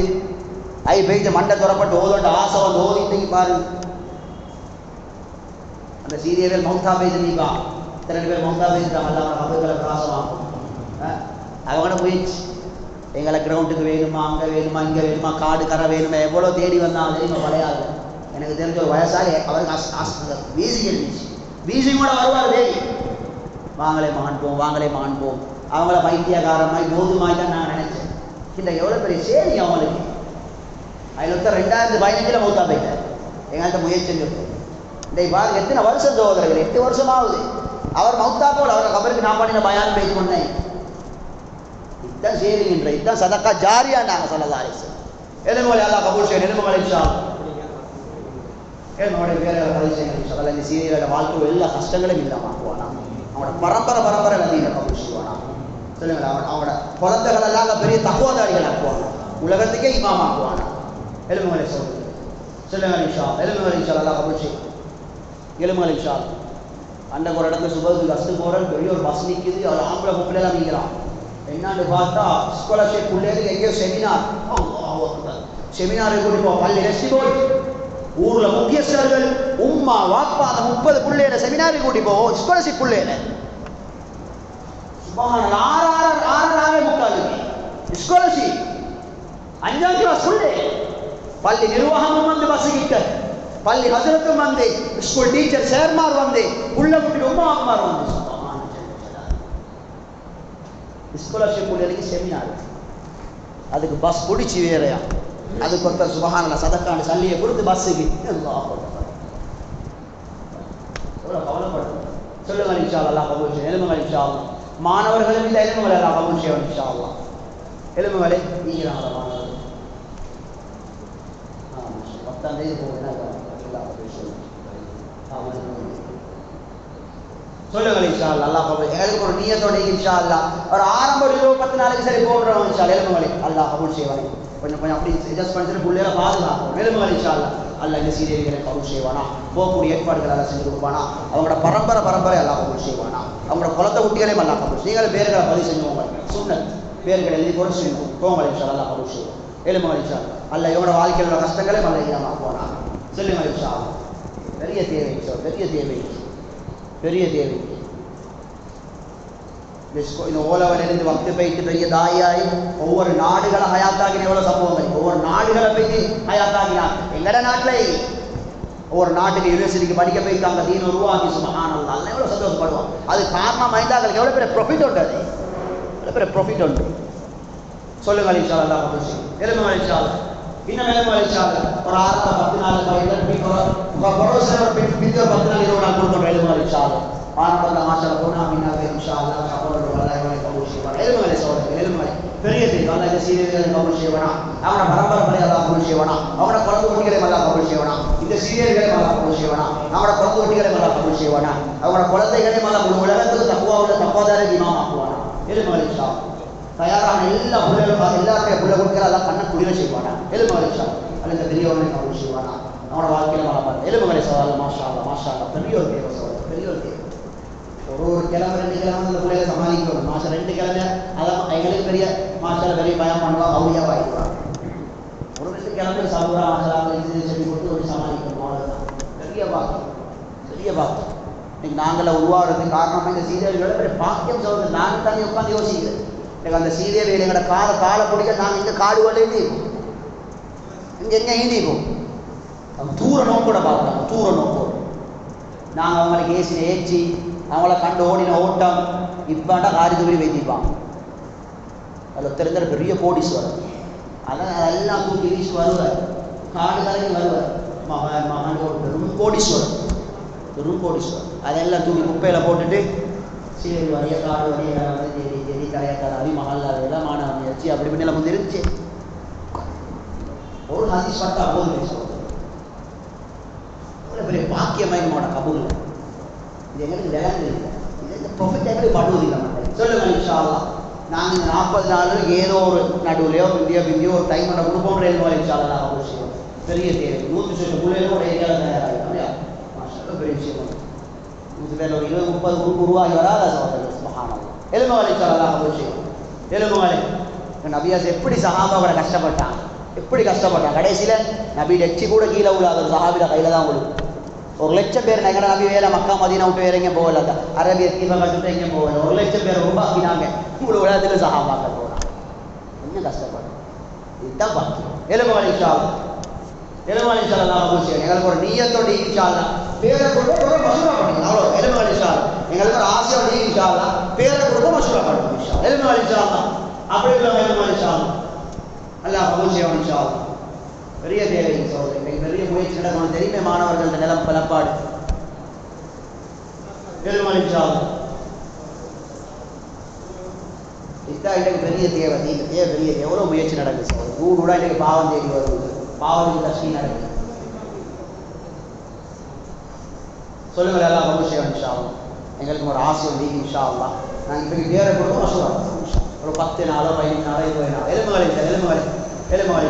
ஐ பெய்து மண்டை துறப்பட்டு ஓதோண்ட ஆசை வந்து ஓதிட்டு பாரு. அந்த சீரியர்கள் மௌத்தா பேசுனீப்பா, இத்தனை பேர் மௌத்தா பேசிட்டாங்க. எல்லாம் அவர்களை பிராசமாகும். அவங்கள முயற்சி எங்களை கிரவுண்டுக்கு வேணுமா, அங்கே வேணுமா, இங்கே வேணுமா, காடு கரை வேணுமா, எவ்வளோ தேடி வந்தாலும் தெரியுமா பழையாது. எனக்கு தெரிஞ்ச ஒரு வயசாளி அவருக்கு வீசி இருந்துச்சு. வீசி கூட வருவார் தேடி, வாங்களே மகன் போம், வாங்களே மகன் போம். அவங்கள பைத்தியகாரமாய் போதுமாய் தான் நான் நினைச்சேன். இந்த எவ்வளோ பெரிய சேரி அவங்களுக்கு. அதில் 2015 மௌத்தா போயிட்டார். எங்கள்கிட்ட முயற்சி செஞ்சுருக்கோம். இந்த பாருங்க எத்தனை வருஷம் சகோதரர்கள், 8 வருஷமாகுது. அவர் மௌத்தா போல் அவரை கபருக்கு நான் பண்ணின பயான் பேசி கொண்டேன். இதுதான் சேரிங்கின்ற, இதுதான் சதக்கா ஜாரியா நாங்கள் சொல்லலாம். எலும்புகளை எல்லாம் கபூல் செய்யணும். எலும்புகளை என்னோட பேரை கதை செய்யணும் சொல்லலாம். இந்த சீரியலோட வாழ்க்கை எல்லா கஷ்டங்களும் இல்லாமாக்குவானா, அவனோட பரம்பரை நதியில் கபூல் செய்வானா. சொல்லுங்கள், அவனோட குழந்தைகளெல்லாம் பெரிய தகுவதாரிகள் ஆக்குவாங்க, உலகத்துக்கே இமாமாக்குவானா. எலும்புகளை சொல்லுங்கள் இன்ஷா. எலும்புகளை இன்ஷா எல்லாம் கபூல் செய்யும். எலும்புகளை இன்ஷா. அன்றைக்கு ஒரு இடத்துல சுபத்துக்கு கஷ்டு போகிறேன், பெரிய ஒரு பஸ் நிற்குது, அவர் ஆம்பளை பொம்பளைலாம் நிற்கிறான். என்னான்னு பார்த்தா ஸ்காலர்ஷிப் பிள்ளைகளுக்கு எங்கேயோ செமினார் கூட்டிப்போம். பள்ளி ரெஸ்டிபோல் ஊரில் முக்கியஸ்தர்கள் உம்மா வாப்பா அந்த 30 பிள்ளைகளை செமினாருக்கு கூட்டி போவோம். ஸ்காலர்ஷிப் பிள்ளைகளை ஆறாவே முக்காலுக்கு ஸ்காலர்ஷிப் 5ஆம் கிளாஸ் பிள்ளை. பள்ளி நிர்வாகமும் வந்து பஸ்ஸுக்கிட்ட, பள்ளி ஹசரத்தும் வந்து, ஸ்கூல் டீச்சர் சேர்மார் வந்து, உள்ள விட்டு உமா அம்மார் வந்து. ஸ்காலர்ஷிப் பிள்ளைகளுக்கு செமினார், அதுக்கு பஸ் பிடிச்சி வேறையா, அதுக்கு ஒருத்தர் சுபஹானல்லாஹ் சதக்கான சல்லியை கொடுத்து பஸ்ஸுக்கு எவ்வளோ கவலைப்படும். சொல்லுங்கள் இன்ஷா அல்லாஹ் கபூல் செய்யும். எலும்புகள் இன்ஷா அல்லாஹ். மாணவர்களும் இந்த எலும்புகளை எல்லாம் கபூல் செய்வோம் இன்ஷா அல்லாஹ். எலும்புகளை நீங்கள் மாணவர்கள் 10ஆம் தேதி போகுதுன்னா சொல்லுங்கள் இன்ஷா அல்லாஹ். அல்லாஹ் கபூல். எங்களுக்கு ஒரு நியத்தோட இன்ஷா அல்லாஹ் ஒரு ஆரம்ப 10 நாளைக்கு சரி போடுறோம் இன்ஷா அல்லாஹ். எலும்புகளை அல்லாஹ் கபூல் செய்வாங்க. கொஞ்சம் அப்படி அட்ஜஸ்ட் பண்ணிட்டு பிள்ளைகளை பாதுகாக்கும். எலும்புகள் இன்ஷா அல்லாஹ். அல்லாஹ் இந்த சீரியல்களை கபூல் செய்வானா, போகக்கூடிய ஏற்பாடுகள் எல்லாம் செஞ்சு கொடுப்பானா, அவங்களோட பரம்பரை எல்லாம் கபூல் செய்வானா, அவங்களோட குலத்தை குட்டிகளையும் எல்லாம் கபூல். நீங்களும் பேர்களை பதிவு செஞ்சுவோங்க, சுன்னத் பேர்களை எழுதி கூட செய்வோம். போங்கள் இன்ஷா அல்லாஹ் கபூல் செய்வோம். எலும்புகள் இன்ஷா அல்லாஹ். அல்லாஹ் இவங்களோட வாழ்க்கையில் உள்ள கஷ்டங்களே நல்ல இல்லாமல் போனா. சொல்லுங்கள் இன்ஷா அல்லாஹ். பெரிய தேவை சார், பெரிய தேவை. இந்த ஓலவனிலிருந்து வக்து போயிட்டு பெரிய தாயாய் ஒவ்வொரு நாடுகளை ஹயாத்தாகின எவ்வளோ சம்பவங்கள். ஒவ்வொரு நாடுகளை போயிட்டு ஹயாத்தாகினார். எங்கட நாட்டில் ஒவ்வொரு நாட்டுக்கு யூனிவர்சிட்டிக்கு படிக்க போயிருக்காங்க, தீன் உருவாக்கி சுபஹானல்லாஹ் அல்ல எவ்வளோ சந்தோஷப்படுவான். அது காரணம் மைந்தாக்களுக்கு எவ்வளோ பெரிய ப்ராஃபிட் உண்டு, அது எவ்வளோ பெரிய ப்ராஃபிட் உண்டு. சொல்லுங்கள் இன்ஷா அல்லாஹ். எலும்பு இன்ஷா அல்லாஹ். இன்னும் எலும்பு இன்ஷா அல்லாஹ். ஒரு 6 நாள் 10 நாள் பிந்தி ஒரு 10 நாள் 20 நாள் கொடுக்கணும் எலும்பு இன்ஷா அல்லாஹ். ஆரம்பத்தில் மாஷா போனா மீனாக இன்ஷா அல்லாஹ் சகோதரர் வல்லாஹ் கபூல் செய்வாங்க. எலும்புகளை சகோதரர்கள் எலும்புகளை பெரிய செய்தி அல்ல இந்த சீரியல்களை கபூல் செய்வானா, அவனோட பரம்பரை அல்லாஹ் கபூல் செய்வானா, அவனோட குழந்தை குட்டிகளை அல்லாஹ் கபூல் செய்வானா, இந்த சீரியல்களை அல்லாஹ் கபூல் செய்வானா, அவனோட குழந்தை குட்டிகளை அல்லாஹ் கபூல் செய்வானா, அவனோட குழந்தைகளை அல்லாஹ் முழு உலகத்துக்கு தக்குவாவுள்ள தக்குவாதார இமாம் ஆக்குவானா. எலும்புகளை இன்ஷா தயாரான எல்லா பிள்ளைகளும் எல்லாருடைய பிள்ளை கொடுக்கிற எல்லாம் கண்ணை குடிர செய்வானா. எலும்புகளை இன்ஷா அல்ல இந்த பெரியவனை கபூல் செய்வானா. அவனோட வாழ்க்கையில வளர்ப்பாங்க. எலும்புகளை சவால் மாஷா அல்லாஹ் மாஷா அல்லாஹ். பெரிய ஒரு தேவை சவால், பெரிய ஒரு தேவை. ஒரு கிழமை 2 கிழமை அந்த பிள்ளைகளை சமாளிக்கணும். மாசம் 2 கிழமை அதான் எங்களுக்கு பெரிய மாசால பெரிய பயம் பண்ணுவாங்க, அவுளியாக ஆகிடுவாங்க. ஒரு 2 கிழமை சாப்பிட்றா மாசாலாக இது சொல்லி கொடுத்து ஒரு சமாளிக்கணும். அவ்வளோதான் பெரிய பாக்கியம், பெரிய பாக்கியம். இன்னைக்கு நாங்கள உருவாகிறதுக்கு காரணமாக இந்த சீரியல்களை பெரிய பாக்கியம் சொல்றது. நாங்கள் தண்ணி உட்காந்து யோசிக்கிறேன். எனக்கு அந்த சீரியல் எங்களோட காலை பிடிக்க நாங்கள் இங்கே காடுகளே நீக்கும், இங்கே எங்கே ஈந்திக்கும். அவங்க தூர நோக்கோட பார்க்குறாங்க, தூர நோக்கோடு. நாங்கள் அவங்களுக்கு ஏற்றி அவங்கள கண்டு ஓடின ஓட்டம் இப்போண்டா காரி தூரி வைத்திப்பாங்க. அதில் தெரிஞ்ச பெரிய கோடீஸ்வரர், அதான் அதெல்லாம் தூக்கி வீசி வருவார், காடு கலங்கி வருவார். மகன் ஒரு பெரும் கோடீஸ்வரர், பெரும் கோடீஸ்வரர். அதெல்லாம் தூக்கி குப்பையில் போட்டுட்டு சீரியல் வரைய காடு வரைய தேடி தேடி கரையாக்காரி மகள் அதெல்லாம் மாணவன் வச்சு அப்படி பண்ணி எல்லாம் வந்து இருந்துச்சு. ஒரு ஹதீஸ் பட்டா போது பேசுவோம். பெரிய பாக்கியமாக நம்மளோட கபூல் இது எங்களுக்கு விளங்கு இல்லை. இது இந்த ப்ரொஃபிட் எங்களுக்கு பண்ணுவதில்லை. சொல்லுங்கள் இன்ஷா அல்லாஹ். நாங்கள் இந்த 40 நாள் ஏதோ ஒரு நடுவுலையோ பிந்தியோ ஒரு டைம் பண்ண கொடுப்போம். இன்ஷா அல்லாஹ் கபூல் செய்வோம். பெரிய தேவை 100 பிள்ளைகளும் ஒரு ஏரியாவில் தயாராகிடும். பெரிய விஷயம். 100 பேர் ஒரு 20-30 குரூப் உருவாகி வராத சகோதரர்கள் சுப்ஹானல்லாஹ். எலும்புகளை இன்ஷா அல்லாஹ் கபூல் செய்வோம். எலும்புகளை நபியாஸ் எப்படி சஹாபாவை கஷ்டப்பட்டாங்க, எப்படி கஷ்டப்பட்டாங்க. கடைசியில் நபி எச்சி கூட கீழே விழாது, ஒரு சஹாபியோட கையில் தான் விழும். 1,00,000 பேர் நகர நபி வேலை மக்கா மதீனா விட்டு வேற எங்கேயும் போகல, அரபிய தீபங்கள் விட்டு எங்கேயும் போகல. 1,00,000 பேர் உருவாக்கினாங்க. முழு உலகத்தில் சஹாபாக்கள் போனாங்க. கொஞ்சம் கஷ்டப்படும். இதுதான் பாக்கியம். எலும்புகளை இன்ஷா அல்லாஹ். எலும்புகளை இன்ஷா அல்லாஹ் கபூல் செய்யும். எங்களுக்கு ஒரு நிய்யத்தோட இன்ஷா அல்லாஹ் பேரை கொடுத்து ஒரு மசூரா பண்ணுங்க. அவ்வளோ எலும்புகளை இன்ஷா அல்லாஹ். எங்களுக்கு ஒரு ஆசையோட இன்ஷா அல்லாஹ் பேரை கொடுத்து மசூரா பண்ணுங்க. இன்ஷா அல்லாஹ் எலும்புகளை இன்ஷா அல்லாஹ். அப்படி இல்லை எலும்புகளை இன்ஷா அல்லாஹ் அல்லாஹ் கபூல் செய்யணும் இன்ஷா அல்லாஹ். பெரிய தேவை சோதனை, பெரிய முயற்சி நடக்கணும். தெரியுமே மாணவர்கள்ட்ட நிலம் பலப்பாடு. எலும்புகளை இன்ஷா அல்லாஹ். இதுதான் இன்றைக்கு பெரிய தேவை. இந்த தேவை பெரிய எவ்வளோ முயற்சி நடக்குது சார். ஊடா இன்றைக்கு பாவம் தேடி வருவது, பாவத்துக்கு கஷ்டம் நடக்குது. சொல்லுங்கள் எல்லாம் கபூல் செய்யணும் இன்ஷா அல்லாஹ். எங்களுக்கு ஒரு ஆசை வந்து இன்ஷா அல்லாஹ். நாங்கள் இப்போ பேரை கொடுத்து மசூரா ஒரு 10 நாளோ 15 நாளோ 20 நாளோ எலும்புகளை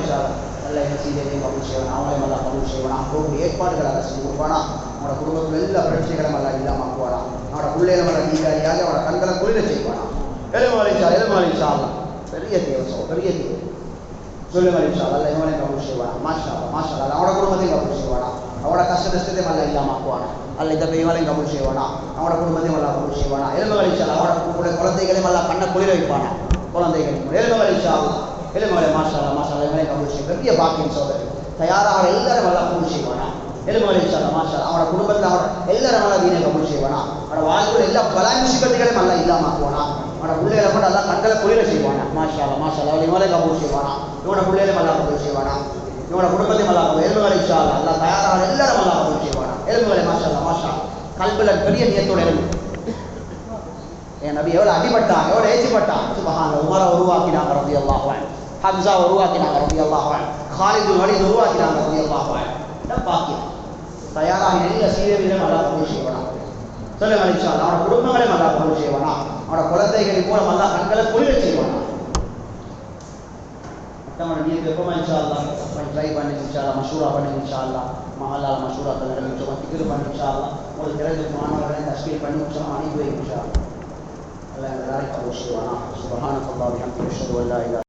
இன்ஷா அல்லாஹ். நல்ல என்ன சீதையும் கபூல் செய்வானா, அவங்களையும் நல்லா கபூல் செய்வானா. அவங்களுக்கு ஏற்பாடுகள் அதை செஞ்சு கொடுப்பானா. அவனோட குடும்பத்தில் எல்லா பிரச்சனைகளும் எல்லாம் இல்லாமல் ஆக்குவானா. அவனோட பிள்ளைகளை நல்லா நீதாரியாக அவனோட கண்களை குளிர செய்வானா. எலும்புகளை இன்ஷா அல்லாஹ். பெரிய தேவை சோ, பெரிய தேவை. சொல்லுங்கள் இன்ஷா அல்லாஹ். இவங்களையும் கபூல் செய்வானா. மாஷா அல்லாஹ் மாஷா அல்லாஹ். அவனோட குடும்பத்தையும் கபூல் செய்வானா. அவனோட கஷ்டத்தையும் நல்லா இல்லாமல் ஆக்குவானா. அல்ல இந்த இவங்களையும் கபூல் செய்வானா. அவனோட குடும்பத்தையும் நல்லா கபூல் செய்வானா. எலும்புகளை இன்ஷா அல்லாஹ். அவனோட குழந்தைகளையும் நல்லா கண்ணை குளிர வைப்பானா. குழந்தைகளையும் எலும்புகளை இன்ஷா அல்லாஹ். எலும்புகளை மாஷா அல்லாஹ் மாஷா அல்லாஹ். இவங்களையும் கபூல் செய்யும். பெரிய பாக்கியம் சோதரி. தயாராக எல்லாரும் நல்லா கபூல் செய்வானா. எலும்புகளை இன்ஷா அல்லாஹ் மாஷா அல்லாஹ். அவனோட குடும்பத்தில் அவனோட எல்லாரும் நல்லா தீனை கபூல் செய்வானா. அவனோட வாழ்க்கையில் எல்லா பலாய் முசிபத்துகளையும் நல்லா இல்லாமல் ஆக்குவானா. அவனோட பிள்ளைகளை கூட நல்லா கண்களை குளிர செய்வானா. மாஷா அல்லாஹ் மாஷா அல்லாஹ். இவங்களையும் கபூல் செய்வானா. இவனோட பிள்ளைகளையும் நல்லா கபூல் செய்வானா. இவனோட குடும்பத்தையும் நல்லா கபூல். எலும்புகளை இன்ஷா அல்லாஹ். நல்லா தயாராக எல்லாரும் நல்லா கபூல் செய்வானா. எலும்புகளை மாஷா அல்லாஹ் மாஷா அல்லாஹ். கல்பில் பெரிய நியத்தோட எலும்பு. என் நபி எவ்வளோ அடிபட்டான், எவ்வளோ ஏற்றிப்பட்டான். சுபஹானல்லாஹ். உமரை உருவாக்கினாங்க ரலியல்லாஹு அன்ஹு. ஹம்ஸா உருவாக்கினாங்க ரலியல்லாஹு அன்ஹு. காலித் பின் வலீத் உருவாக்கினாங்க ரலியல்லாஹு அன்ஹு. இதான் பாக்கியம். தயாராக எல்லா சீரியலையும் நல்லா கபூல் செய்வானா. சொல்லுங்கள் இன்ஷா அல்லாஹ். அவனோட குடும்பங்களையும் நல்லா கபூல் செய்வானா. அவனோட குழந்தைகளை போல நல்லா கண்களை குளிர செய்வானா. மற்றவனோட நீருக்கு எப்போ இன்ஷா அல்லாஹ் ட்ரை பண்ணி இன்ஷா அல்லாஹ் மஷூரா பண்ணி இன்ஷா அல்லாஹ் மஹல்லால் மஷூராக்கள் நடந்துச்சோம். திக்ர் பண்ணி இன்ஷா அல்லாஹ். உங்களுக்கு தெரிஞ்ச மாணவர்களை தஸ்பீர் பண்ணி வச்சோம். அனுப்பி வை இன்ஷா அல்லாஹ். அல்லாஹ் எல்லாரையும் கபூல் செய்வானா. சுப்ஹானல்லாஹி வ பிஹம்திஹி அஷ்ஹது அன் லா இலாஹா